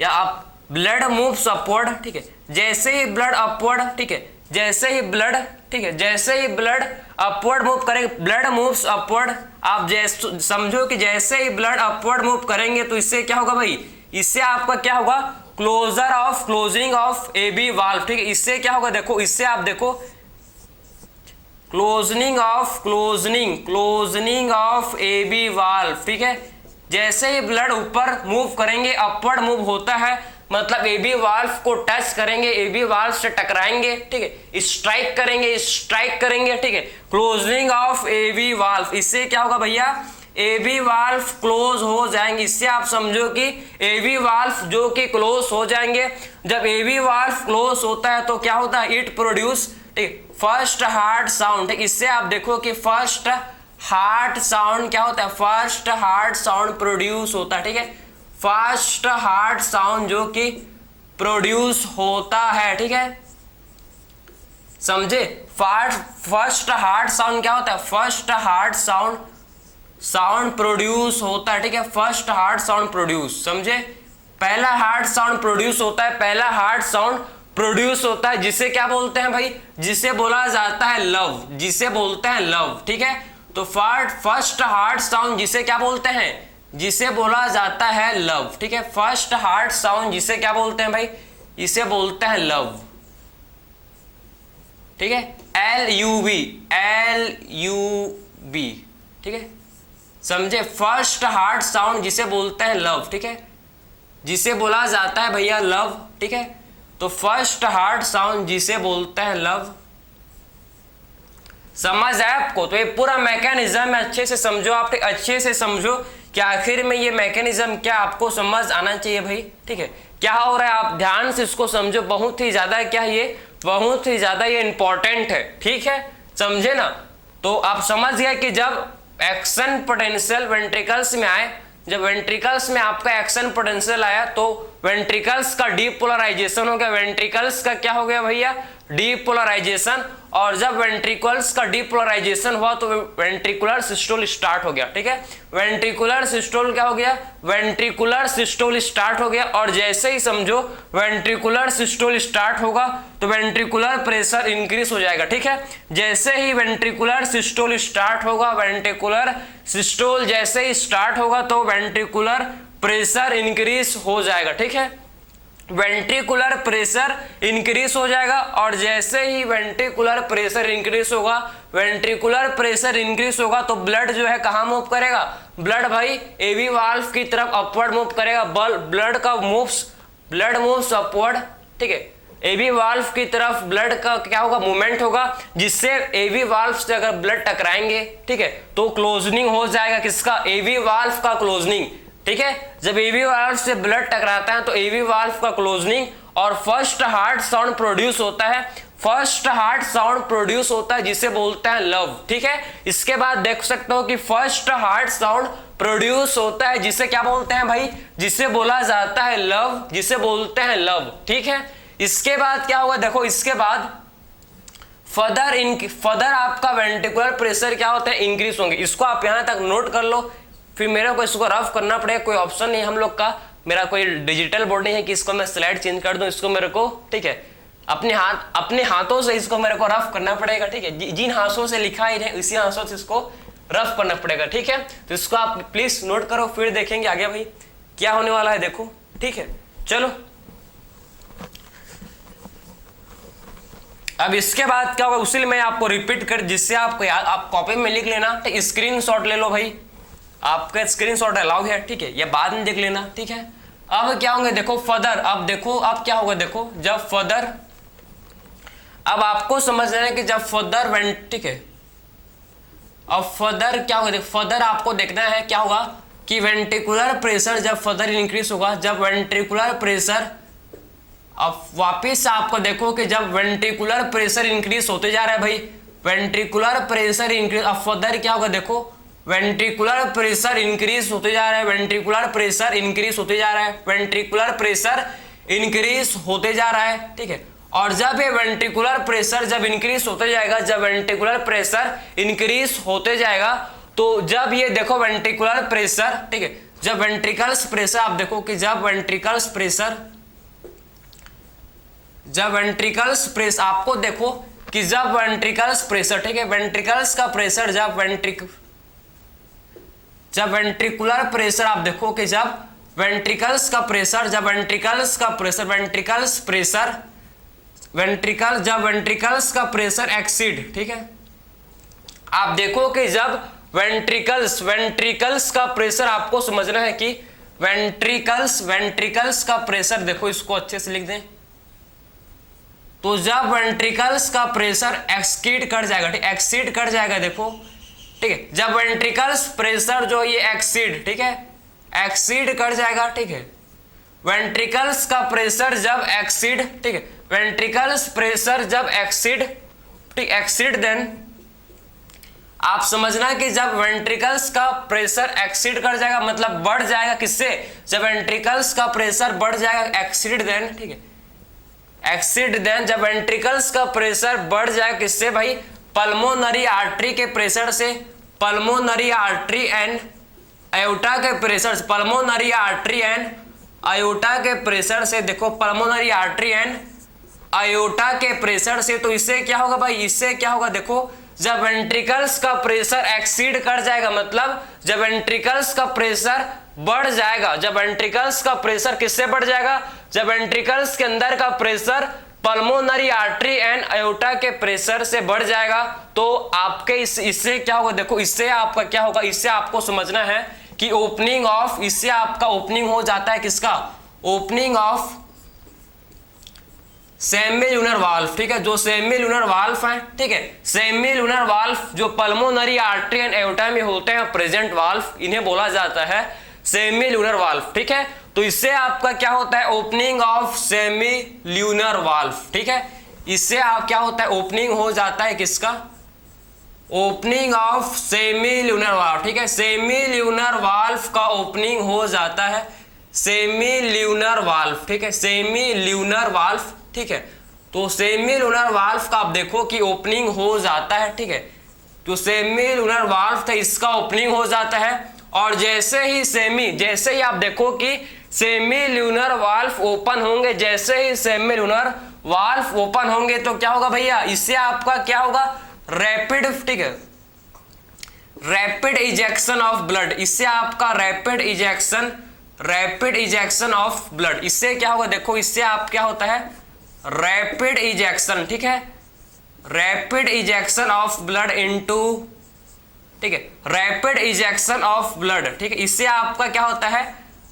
या आप ब्लड मूव्स अपवर्ड, ठीक है, जैसे ही ब्लड अपवर्ड, ठीक है, जैसे ही ब्लड, ठीक है, जैसे ही ब्लड अपवर्ड मूव करेंगे, ब्लड मूव्स अपवर्ड, आप जैसे समझो कि जैसे ही ब्लड अपवर्ड मूव करेंगे, तो इससे क्या होगा भाई, इससे आपका क्या होगा, क्लोजिंग ऑफ एबी वाल्व, ठीक है, इससे क्या होगा, देखो, इससे आप देखो, क्लोजनिंग ऑफ एबी वाल्व, ठीक है, जैसे ही ब्लड ऊपर मूव करेंगे, अपवर्ड मूव होता है, मतलब एबी वाल्व को टच करेंगे, एबी वाल्व से टकराएंगे, ठीक है, स्ट्राइक करेंगे, ठीक है, क्लोजिंग ऑफ एबी वाल्व, इससे क्या होगा भैया, एबी वाल्व क्लोज हो जाएंगे। इससे आप समझो कि एबी वाल्व जो कि क्लोज हो जाएंगे, जब एबी वाल्व क्लोज होता है तो क्या होता है, इट प्रोड्यूस, ठीक, फर्स्ट हार्ट साउंड, ठीक, इससे आप देखो कि फर्स्ट हार्ट साउंड क्या होता है, फर्स्ट हार्ट साउंड प्रोड्यूस होता है, ठीक है, फर्स्ट हार्ट साउंड जो कि प्रोड्यूस होता है, ठीक है, समझे। फर्स्ट हार्ट साउंड क्या होता है, फर्स्ट हार्ट साउंड प्रोड्यूस होता है, ठीक है, फर्स्ट हार्ट साउंड प्रोड्यूस, समझे। पहला हार्ट साउंड प्रोड्यूस होता है, पहला हार्ट साउंड प्रोड्यूस होता है, जिसे क्या बोलते हैं भाई, जिसे बोला जाता है लव, जिसे बोलते हैं लव, ठीक है। तो फर्स्ट हार्ट साउंड जिसे क्या बोलते हैं, जिसे बोला जाता है लव, ठीक है, फर्स्ट हार्ट साउंड जिसे क्या बोलते हैं भाई, इसे बोलते हैं लव, ठीक है, LUV, ठीक है, समझे। फर्स्ट हार्ट साउंड जिसे बोलते हैं लव, ठीक है, जिसे बोला जाता है भैया लव, ठीक है। तो फर्स्ट हार्ट साउंड जिसे बोलते हैं लव, समझ आया आपको। तो ये पूरा मैकेनिज्म है, अच्छे से समझो, आप अच्छे से समझो कि आखिर में ये मैकेनिज्म क्या, आपको समझ आना चाहिए भाई, ठीक है, क्या हो रहा है, आप ध्यान से इसको समझो, बहुत ही ज्यादा क्या ये, बहुत ही ज्यादा ये इंपॉर्टेंट है, ठीक है, समझे ना। तो आप समझ गए कि जब एक्शन पोटेंशियल वेंट्रिकल्स में आए, जब वेंट्रिकल्स में आपका एक्शन पोटेंशियल आया, तो वेंट्रिकल्स का डीपोलराइजेशन हो गया, वेंट्रिकल्स का क्या हो गया भैया, डीपोलराइजेशन, और जब वेंट्रिकल्स का डीपोलराइजेशन हुआ तो वेंट्रिकुलर सिस्टोल स्टार्ट हो गया, ठीक है, वेंट्रिकुलर सिस्टोल क्या हो गया, वेंट्रिकुलर सिस्टोल स्टार्ट हो गया, और जैसे ही समझो वेंट्रिकुलर सिस्टोल स्टार्ट होगा तो वेंट्रिकुलर प्रेशर इंक्रीज हो जाएगा, ठीक है, जैसे ही वेंट्रिकुलर सिस्टोल स्टार्ट होगा, वेंट्रिकुलर सिस्टोल जैसे ही स्टार्ट होगा तो वेंट्रिकुलर प्रेशर इंक्रीज हो जाएगा, ठीक है, वेंट्रिकुलर प्रेशर इंक्रीज हो जाएगा, और जैसे ही वेंट्रिकुलर प्रेशर इंक्रीज होगा, वेंट्रिकुलर प्रेशर इंक्रीज होगा तो ब्लड जो है कहाँ मूव करेगा, ब्लड भाई एबी वाल्व की तरफ अपवर्ड मूव करेगा, ब्लड मूव्स अपवर्ड, ठीक है, एबी वाल्व की तरफ ब्लड का क्या होगा, मूवमेंट होगा, जिससे एबी वाल्व से अगर ब्लड टकराएंगे, ठीक है, तो क्लोजनिंग हो जाएगा, किसका, एबी वाल्व का क्लोजनिंग, ठीक है, जब एबी वाल्व से ब्लड टकराता है तो एबी वाल्व का क्लोजनिंग, और फर्स्ट हार्ट साउंड प्रोड्यूस होता है, फर्स्ट हार्ट साउंड प्रोड्यूस होता है जिसे बोलते हैं लव, ठीक है। इसके बाद देख सकते हो कि फर्स्ट हार्ट साउंड प्रोड्यूस होता है जिसे क्या बोलते हैं भाई, जिसे बोला जाता है लव, जिसे बोलते हैं लव, ठीक है। इसके बाद क्या होगा, देखो इसके बाद फर्दर आपका वेंट्रिकुलर प्रेशर क्या होता है, इंक्रीज होंगे, इसको आप यहां तक नोट कर लो, फिर मेरे को इसको रफ करना पड़ेगा, कोई ऑप्शन नहीं हम लोग का, मेरा कोई डिजिटल बोर्ड नहीं है कि इसको मैं स्लाइड चेंज कर दूं इसको मेरे को, ठीक है, अपने हाथों से इसको मेरे को रफ करना पड़ेगा, ठीक है। जिन हाथों से लिखा है उसी हाथों से इसको रफ करना पड़ेगा, ठीक है। तो इसको आप प्लीज नोट करो, फिर देखेंगे आगे भाई क्या होने वाला है, देखो, ठीक है। चलो अब इसके बाद क्या होगा उसी मैं आपको रिपीट कर, जिससे आपको याद, आप कॉपी में लिख लेना, ठीक, स्क्रीनशॉट ले लो भाई, आपका स्क्रीनशॉट अलाउ है, ठीक है, ये बाद में देख लेना, ठीक है। अब क्या होंगे देखो फर्दर, अब देखो अब क्या होगा देखो, जब फर्दर, अब आपको समझना है कि जब फर्दर, ठीक है, अब फर्दर क्या होगा, फर्दर आपको देखना है क्या होगा कि वेंट्रिकुलर प्रेशर जब फर्दर इंक्रीज होगा, जब वेंट्रिकुलर प्रेशर, अब वापिस आपको देखो कि जब वेंट्रिकुलर प्रेशर इंक्रीज होते जा रहा है भाई, वेंट्रिकुलर प्रेशर इंक्रीज, अब फर्दर क्या होगा देखो, वेंट्रिकुलर प्रेशर इंक्रीज होते जा रहा है, वेंट्रिकुलर प्रेशर इंक्रीज होते जा रहा है, वेंट्रिकुलर प्रेशर इंक्रीज होते जा रहा है, ठीक है। और जब ये वेंट्रिकुलर प्रेशर जब इंक्रीज होते जाएगा, जब वेंट्रिकुलर प्रेशर इंक्रीज होते जाएगा, तो जब ये देखो वेंट्रिकुलर प्रेशर, ठीक है, जब वेंट्रिकल्स प्रेशर, आप देखो कि जब वेंट्रिकल्स प्रेशर, जब वेंट्रिकल्स प्रेशर, आपको देखो कि जब वेंट्रिकल्स प्रेशर, ठीक है, वेंट्रिकल्स का प्रेशर, जब वेंट्रिकुलर प्रेशर, आप देखो कि जब वेंट्रिकल्स का प्रेशर, जब वेंट्रिकल्स का प्रेशर, वेंट्रिकल्स प्रेशर, जब वेंट्रिकल्स का प्रेशर एक्सीड, ठीक है, आप देखो कि जब वेंट्रिकल्स का प्रेशर, आपको समझना है कि वेंट्रिकल्स का प्रेशर, देखो इसको अच्छे से लिख दें, तो जब वेंट्रिकल्स का प्रेशर एक्सीड कर जाएगा, ठीक, एक्सीड कर जाएगा, देखो, ठीक है, जब वेंट्रिकल्स प्रेशर जो ये एक्सीड, ठीक है, एक्सीड कर जाएगा, ठीक है, वेंट्रिकल्स का प्रेशर जब एक्सीड, ठीक है, वेंट्रिकल्स प्रेशर जब एक्सीड, ठीक, एक्सीड, देन आप समझना कि जब वेंट्रिकल्स का प्रेशर एक्सीड कर जाएगा, मतलब बढ़ जाएगा, किससे, जब वेंट्रिकल्स का प्रेशर बढ़ जाएगा, एक्सीड, देन, ठीक है, एक्सीड, देन जब वेंट्रिकल्स का प्रेशर बढ़ जाएगा, किससे भाई, पल्मोनरी आर्टरी के प्रेशर से, पल्मोनरी आर्टरी एंड आयोटा के pressure, pulmonary artery and iota के प्रेशर से, देखो पल्मोनरी आर्टरी एंड आयोटा के प्रेशर से, तो इससे क्या होगा भाई, इससे क्या होगा देखो, जब वेंट्रिकल्स का प्रेशर एक्सीड कर जाएगा, मतलब जब वेंट्रिकल्स का प्रेशर बढ़ जाएगा, जब वेंट्रिकल्स का प्रेशर किससे बढ़ जाएगा, जब वेंट्रिकल्स के अंदर का pressure pulmonary artery and iota के प्रेशर से बढ़ जाएगा, तो आपके इससे क्या होगा देखो, इससे आपका क्या होगा, इससे आपको समझना है कि ओपनिंग ऑफ, इससे आपका ओपनिंग हो जाता है किसका, ओपनिंग ऑफ सेमील्यूनर वाल्व, ठीक है, जो सेमील्यूनर वाल्व है, ठीक है, सेमील्यूनर वाल्व जो पल्मोनरी आर्टरी एंड एओर्टा में होते हैं प्रेजेंट वाल्व, इन्हें बोला जाता है सेमील्यूनर वाल्व, ठीक है। तो इससे आपका क्या होता है, ओपनिंग ऑफ सेमील्यूनर वाल्व, ठीक है, इससे आप क्या होता है, ओपनिंग हो जाता है किसका, ओपनिंग ऑफ सेमील्यूनर वाल्व, ठीक है, सेमील्यूनर वाल्व का ओपनिंग हो जाता है, सेमील्यूनर वाल्व, ठीक है, सेमील्यूनर वाल्व, ठीक है। तो सेमील्यूनर वाल्व का आप देखो कि ओपनिंग हो जाता है, ठीक है, तो सेमील्यूनर वाल्व था इसका ओपनिंग हो जाता है, और जैसे ही आप देखो कि सेमील्यूनर वाल्व ओपन होंगे, जैसे ही सेमील्यूनर वाल्व ओपन होंगे तो क्या होगा भैया, इससे आपका क्या होगा, रैपिड, ठीक है, रैपिड इजेक्शन ऑफ ब्लड, इससे आपका रैपिड इजेक्शन ऑफ ब्लड, इससे क्या होगा देखो, इससे आप क्या होता है, रैपिड इजेक्शन, ठीक है, rapid ejection of blood into, ठीक है, रैपिड इजेक्शन ऑफ ब्लड, ठीक है, इससे आपका क्या होता है,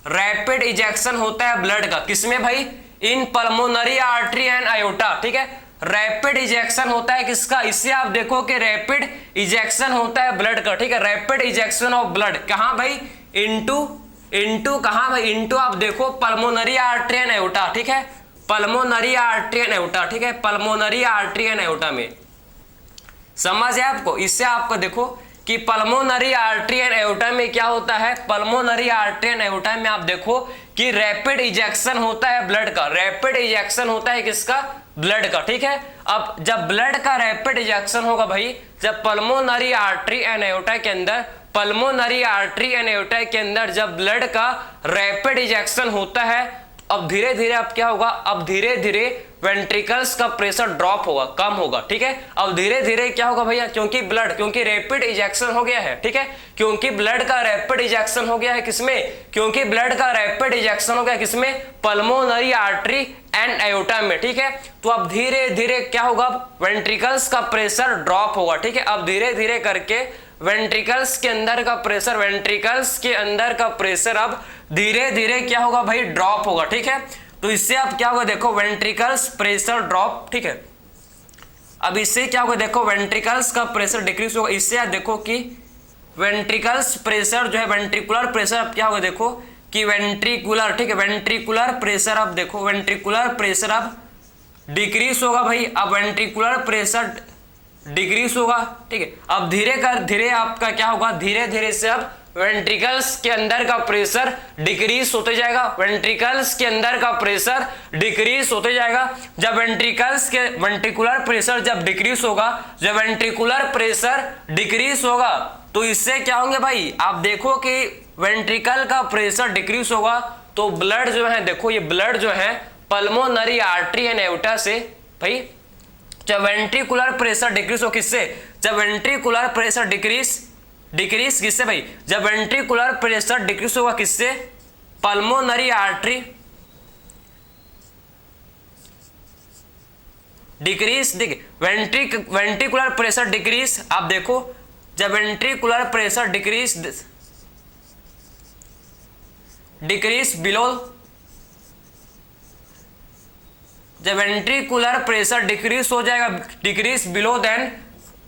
रैपिड इजेक्शन होता है ब्लड का, किसमें भाई, in pulmonary artery and iota, ठीक है, रैपिड इजेक्शन होता है किसका, इससे आप देखो कि रैपिड इजेक्शन होता है ब्लड का, ठीक है, रैपिड इजेक्शन ऑफ ब्लड कहां भाई, इनटू कहां भाई, इनटू आप देखो पल्मोनरी आर्टरी एंड आयोटा, ठीक है, पल्मोनरी आर्टरी एंड आयोटा, ठीक है, पल्मोनरी आर्टरी एंड आयोटा में, समझ है आपको। इससे आपको देखो कि पल्मोनरी आर्टरी एंड आयोटा में क्या होता है, पल्मोनरी आर्टरी एंड आयोटा में आप देखो कि रैपिड इजेक्शन होता है ब्लड का, रैपिड इजेक्शन होता है किसका, ब्लड का, ठीक है। अब जब ब्लड का रैपिड इजेक्शन होगा भाई, जब पल्मोनरी आर्टरी एंड आयोटा के अंदर, पल्मोनरी आर्टरी एंड आयोटा के अंदर जब ब्लड का रैपिड इजेक्शन होता है, अब धीरे धीरे अब क्या होगा, अब धीरे धीरे वेंट्रिकल्स का प्रेशर ड्रॉप होगा, कम होगा, ठीक है। अब धीरे धीरे क्या होगा भैया, क्योंकि रैपिड इजेक्शन हो गया है, ठीक है, क्योंकि ब्लड का रैपिड इजेक्शन हो गया है किसमें, क्योंकि ब्लड का रैपिड इजेक्शन हो गया किसमें, पल्मोनरी आर्टरी एंड एओर्टा में, ठीक है। तो अब धीरे धीरे क्या होगा, वेंट्रिकल्स का प्रेशर ड्रॉप होगा, ठीक है। अब धीरे धीरे करके वेंट्रिकल्स के अंदर का प्रेशर अब धीरे धीरे क्या होगा भाई, ड्रॉप होगा, ठीक है। तो इससे अब क्या होगा, देखो वेंट्रिकल्स प्रेशर ड्रॉप, ठीक है। अब इससे क्या होगा, देखो वेंट्रिकल्स का प्रेशर डिक्रीज होगा। इससे आप देखो कि वेंट्रिकल्स प्रेशर जो है, वेंट्रिकुलर प्रेशर अब क्या होगा, देखो कि वेंट्रिकुलर, ठीक है, वेंट्रिकुलर प्रेशर अब देखो, वेंट्रिकुलर प्रेशर अब डिक्रीज होगा भाई। अब वेंट्रिकुलर प्रेशर डिक्रीज होगा, ठीक है। अब धीरे आपका क्या होगा, धीरे धीरे से अब वेंट्रिकल्स के अंदर का प्रेशर डिक्रीज होते जाएगा, वेंट्रिकल्स के अंदर का प्रेशर डिक्रीज होते जाएगा। जब वेंट्रिकुलर प्रेशर जब डिक्रीज होगा, जब वेंट्रिकुलर प्रेशर डिक्रीज होगा तो इससे क्या होंगे भाई, आप देखो कि वेंट्रिकल का प्रेशर डिक्रीज होगा तो ब्लड जो है, देखो ये ब्लड जो है पल्मोनरी आर्टरी एंड एओर्टा से भाई, जब वेंट्रिकुलर प्रेशर डिक्रीज हो किससे, जब वेंट्रिकुलर प्रेशर डिक्रीज किससे भाई, जब वेंट्रिकुलर प्रेशर डिक्रीज होगा किससे, pulmonary artery decrease, ventricular pressure decrease. आप देखो जब वेंट्रिकुलर प्रेशर डिक्रीज बिलो, जब वेंट्रिकुलर प्रेशर डिक्रीज हो जाएगा, डिक्रीज बिलो देन,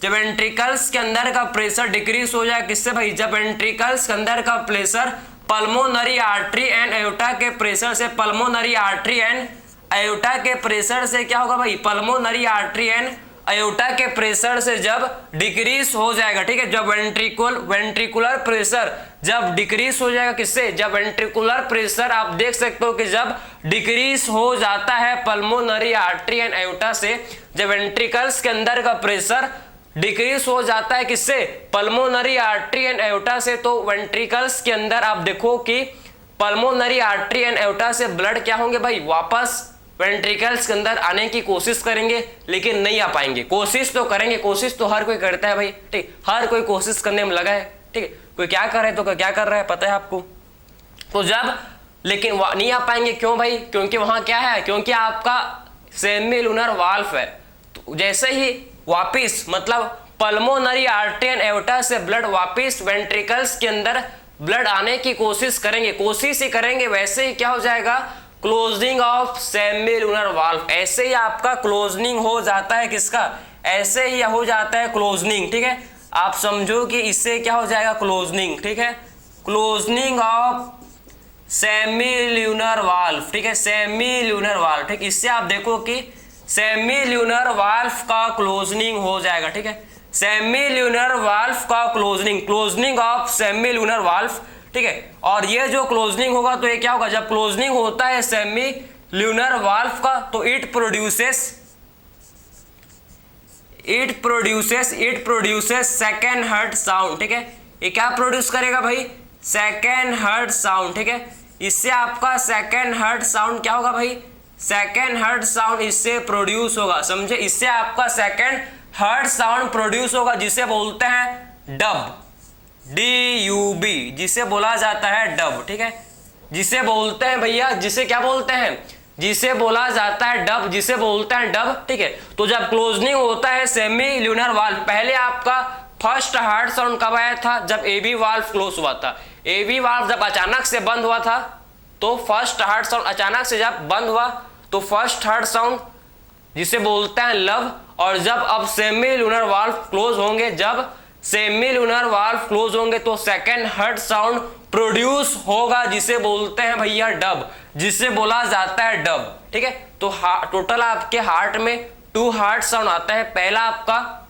जब वेंट्रिकल्स के अंदर का प्रेशर डिक्रीज हो जाएगा किससे भाई, जब वेंट्रिकल्स के अंदर का pressure pulmonary artery and aorta के प्रेशर से, पल्मोनरी आर्टरी एंड एओर्टा के प्रेशर से क्या होगा भाई, पल्मोनरी आर्टरी एंड एओर्टा के प्रेशर से जब डिक्रीज हो जाएगा, ठीक है। जब वेंट्रिकुलर प्रेशर जब डिक्रीज हो जाएगा किससे, जब वेंट्रिकुलर प्रेशर आप देख सकते हो कि जब डिक्रीज हो जाता है पल्मोनरी आर्टरी एंड एओर्टा से, जब वेंट्रिकल्स के अंदर का प्रेशर डिक्रीज हो जाता है किससे, पल्मोनरी आर्टरी एंड एओर्टा से, तो वेंट्रिकल्स के अंदर आप देखो कि पल्मोनरी आर्टरी एंड एओर्टा से ब्लड क्या होंगे भाई, वापस वेंट्रिकल्स के अंदर आने की कोशिश करेंगे लेकिन नहीं आ पाएंगे। कोशिश तो करेंगे, कोशिश तो हर कोई करता है भाई, ठीक, हर कोई कोशिश करने में लगा है, ठीक है। कोई क्या कर रहा है तो क्या कर रहा है पता है आपको। तो जब लेकिन नहीं आ पाएंगे, क्यों भाई, क्योंकि वहां क्या है, क्योंकि आपका सेमीलुनर वाल्व है। तो जैसे ही वापिस मतलब पल्मोनरी आर्टरी एंड एओर्टा से ब्लड वापिस वेंट्रिकल्स के अंदर ब्लड आने की कोशिश करेंगे, कोशिश ही करेंगे, वैसे ही क्या हो जाएगा, क्लोजिंग ऑफ सेमीलुनर वाल्व, ऐसे ही आपका क्लोजनिंग हो जाता है किसका, ऐसे ही हो जाता है क्लोजनिंग, ठीक है। आप समझो कि इससे क्या हो जाएगा, क्लोजनिंग, ठीक है, क्लोजनिंग ऑफ सेमील्यूनर वाल्व, ठीक है, सेमील्यूनर वाल्व, ठीक। इससे आप देखो कि सेमील्यूनर वाल्व का क्लोजनिंग हो जाएगा, ठीक है, सेमील्यूनर वाल्व का क्लोजनिंग ऑफ सेमील्यूनर वाल्व, ठीक है। और ये जो क्लोजनिंग होगा तो ये क्या होगा, जब क्लोजनिंग होता है सेमील्यूनर वाल्व का तो it produces second heart sound, ठीक है। ये क्या प्रोड्यूस करेगा भाई, सेकेंड हर्ट साउंड, ठीक है। इससे आपका सेकेंड हर्ट साउंड क्या होगा भाई, सेकेंड हर्ट साउंड इससे प्रोड्यूस होगा, समझे, इससे आपका सेकेंड हर्ट साउंड प्रोड्यूस होगा, जिसे बोलते हैं डब, DUB, जिसे बोला जाता है डब, ठीक है, जिसे बोलते हैं भैया, जिसे क्या बोलते हैं, जिसे बोला जाता है डब, जिसे बोलते हैं डब, ठीक है। तो जब क्लोजनिंग होता है सेमील्यूनर वाल्व, पहले आपका फर्स्ट हार्ट साउंड कब आया था, जब AB वाल्व क्लोज हुआ था। AB वाल्व जब अचानक से बंद हुआ था तो फर्स्ट हार्ट साउंड अचानक से जब बंद हुआ तो फर्स्ट हार्ट साउंड जिसे बोलते हैं लव, और जब अब सेमील्यूनर वाल्व क्लोज होंगे, जब सेमील्यूनर वाल्व क्लोज होंगे तो सेकेंड हार्ट साउंड प्रोड्यूस होगा, जिसे बोलते हैं भैया डब, जिसे बोला जाता है डब, ठीक है। तो टोटल आपके हार्ट में 2 हार्ट साउंड आता है। पहला आपका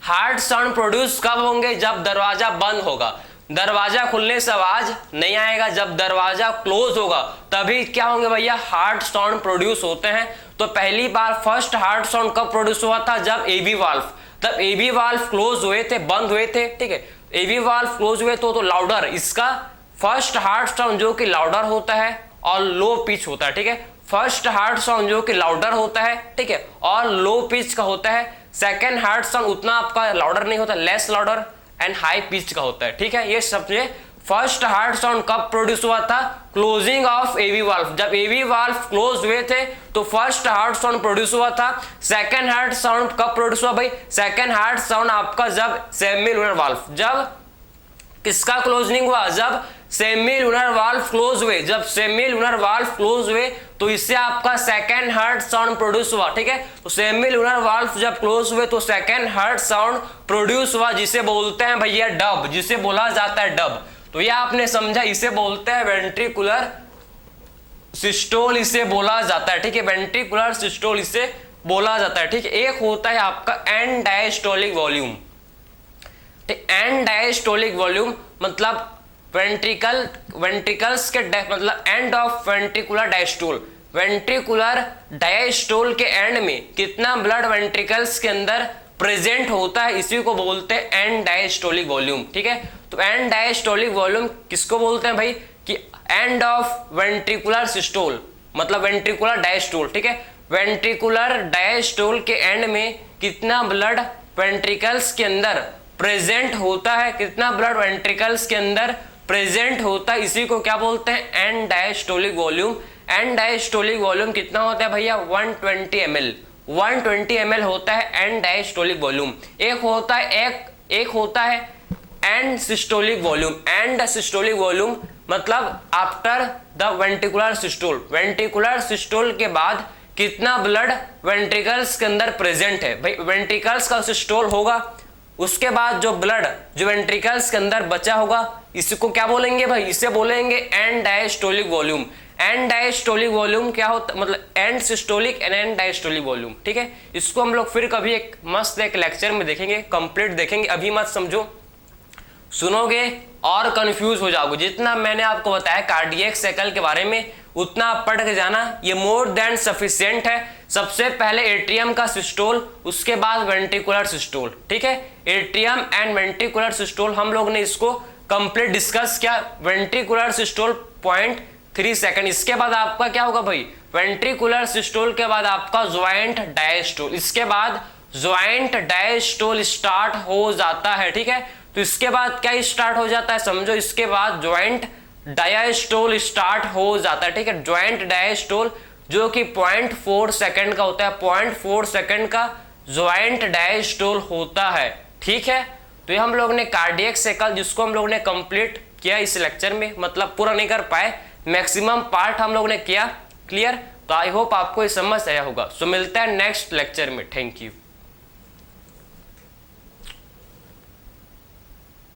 हार्ट साउंड प्रोड्यूस कब होंगे, जब दरवाजा बंद होगा, दरवाजा खुलने से आवाज नहीं आएगा, जब दरवाजा क्लोज होगा तभी क्या होंगे भैया, हार्ट साउंड प्रोड्यूस होते हैं। तो पहली बार फर्स्ट हार्ट साउंड कब प्रोड्यूस हुआ था, जब AB वाल्व, तब AB वाल्व क्लोज हुए थे, बंद हुए थे, ठीक है। AB वाल्व क्लोज हुए तो लाउडर, इसका फर्स्ट हार्ट साउंड जो कि लाउडर होता है और लो पिच होता है, ठीक है। फर्स्ट हार्ट साउंड जो कि लाउडर होता है, ठीक है, और लो पिच का होता है। सेकंड हार्ट साउंड उतना आपका लाउडर नहीं होता, less louder and high pitch का होता है, ठीक है। ये सबसे फर्स्ट हार्ट साउंड कब प्रोड्यूस हुआ था? क्लोजिंग ऑफ एवी वाल्व, जब एवी वाल्व क्लोज हुए थे तो फर्स्ट हार्ट साउंड प्रोड्यूस हुआ था। सेकंड हार्ट साउंड कब प्रोड्यूस हुआ भाई? सेकंड हार्ट साउंड आपका जब सेमी लूनर वाल्व, जब किसका क्लोजिंग हुआ? जब सेमी लूनर वाल्व क्लोज हुए, जब सेमी लूनर वाल्व क्लोज हुए तो इससे आपका सेकंड हार्ट साउंड प्रोड्यूस हुआ, ठीक है। तो सेमी लूनर वाल्व जब क्लोज हुए तो सेकंड हार्ट साउंड प्रोड्यूस हुआ, जिसे बोलते हैं भैया डब, जिसे बोला जाता है डब। तो ये आपने समझा, इसे बोलते हैं वेंट्रिकुलर सिस्टोल, इसे बोला जाता है, ठीक है, वेंट्रिकुलर सिस्टोल इसे बोला जाता है, ठीक है। एक होता है आपका एंड डायस्टोलिक वॉल्यूम, ठीक, एंड डायस्टोलिक वॉल्यूम मतलब वेंट्रिकल्स के मतलब end of ventricular diastole, ventricular diastole के एंड में कितना ब्लड वेंट्रिकल्स के अंदर प्रेजेंट होता है, इसी को बोलते हैं एंड डायस्टोलिक वॉल्यूम, ठीक है। तो एंड डायस्टोलिक वॉल्यूम किसको बोलते हैं भाई? कि एंड ऑफ वेंट्रिकुलर सिस्टोल मतलब वेंट्रिकुलर डायस्टोल, ठीक है। वेंट्रिकुलर डायस्टोल के एंड में कितना ब्लड वेंट्रिकल्स के अंदर प्रेजेंट होता है, कितना ब्लड वेंट्रिकल्स के अंदर प्रेजेंट होता है, इसी को क्या बोलते हैं? And diastolic volume. And diastolic volume कितना होता है भैया? 120 ml, 120 ml होता है एंड डायस्टोलिक वॉल्यूम। एक होता है end systolic volume. End systolic volume मतलब after the ventricular systole, ventricular systole के बाद कितना ब्लड वेंट्रिकल्स के अंदर प्रेजेंट है। भाई वेंट्रिकल्स का सिस्टोल होगा, उसके बाद जो ब्लड जो वेंट्रिकल्स के अंदर बचा होगा, इसको क्या बोलेंगे भाई? इसे बोलेंगे and diastolic volume. And diastolic volume क्या होता है? मतलब and systolic and and diastolic volume, ठीक है। इसको हम लोग फिर कभी एक मस्त एक लेक्चर में देखेंगे, कंप्लीट देखेंगे, अभी मत समझो, सुनोगे और कंफ्यूज हो जाओगे। जितना मैंने आपको बताया कार्डियक साइकिल के बारे में उतना आप पढ़ के जाना, ये मोर देन सफिशिएंट है। सबसे पहले एट्रियम का सिस्टोल, उसके बाद वेंट्रिकुलर सिस्टोल, ठीक है। एट्रियम एंड वेंट्रिकुलर सिस्टोल हम लोग ने इसको कंप्लीट डिस्कस किया। Ventricular systole 0.3 second. इसके बाद आपका क्या होगा भाई? वेंट्रिकुलर सिस्टोल के बाद आपका ज्वाइंट डायस्टोल, इसके बाद ज्वाइंट डायस्टोल स्टार्ट हो जाता है, ठीक है। तो इसके बाद क्या स्टार्ट हो जाता है समझो, इसके बाद ज्वाइंट डायस्टोल स्टार्ट हो जाता है, ठीक है। ज्वाइंट डायस्टोल जो कि 0.4 सेकंड का होता है, 0.4 सेकंड का ज्वाइंट डायस्टोल होता है, ठीक है। तो ये हम लोग ने कार्डियक साइकिल जिसको हम लोग ने कंप्लीट किया इस लेक्चर में, मतलब पूरा नहीं कर पाए, मैक्सिमम पार्ट हम लोग ने किया, क्लियर। तो आई होप आपको ये समझ आया होगा। सो मिलता है नेक्स्ट लेक्चर में, थैंक यू।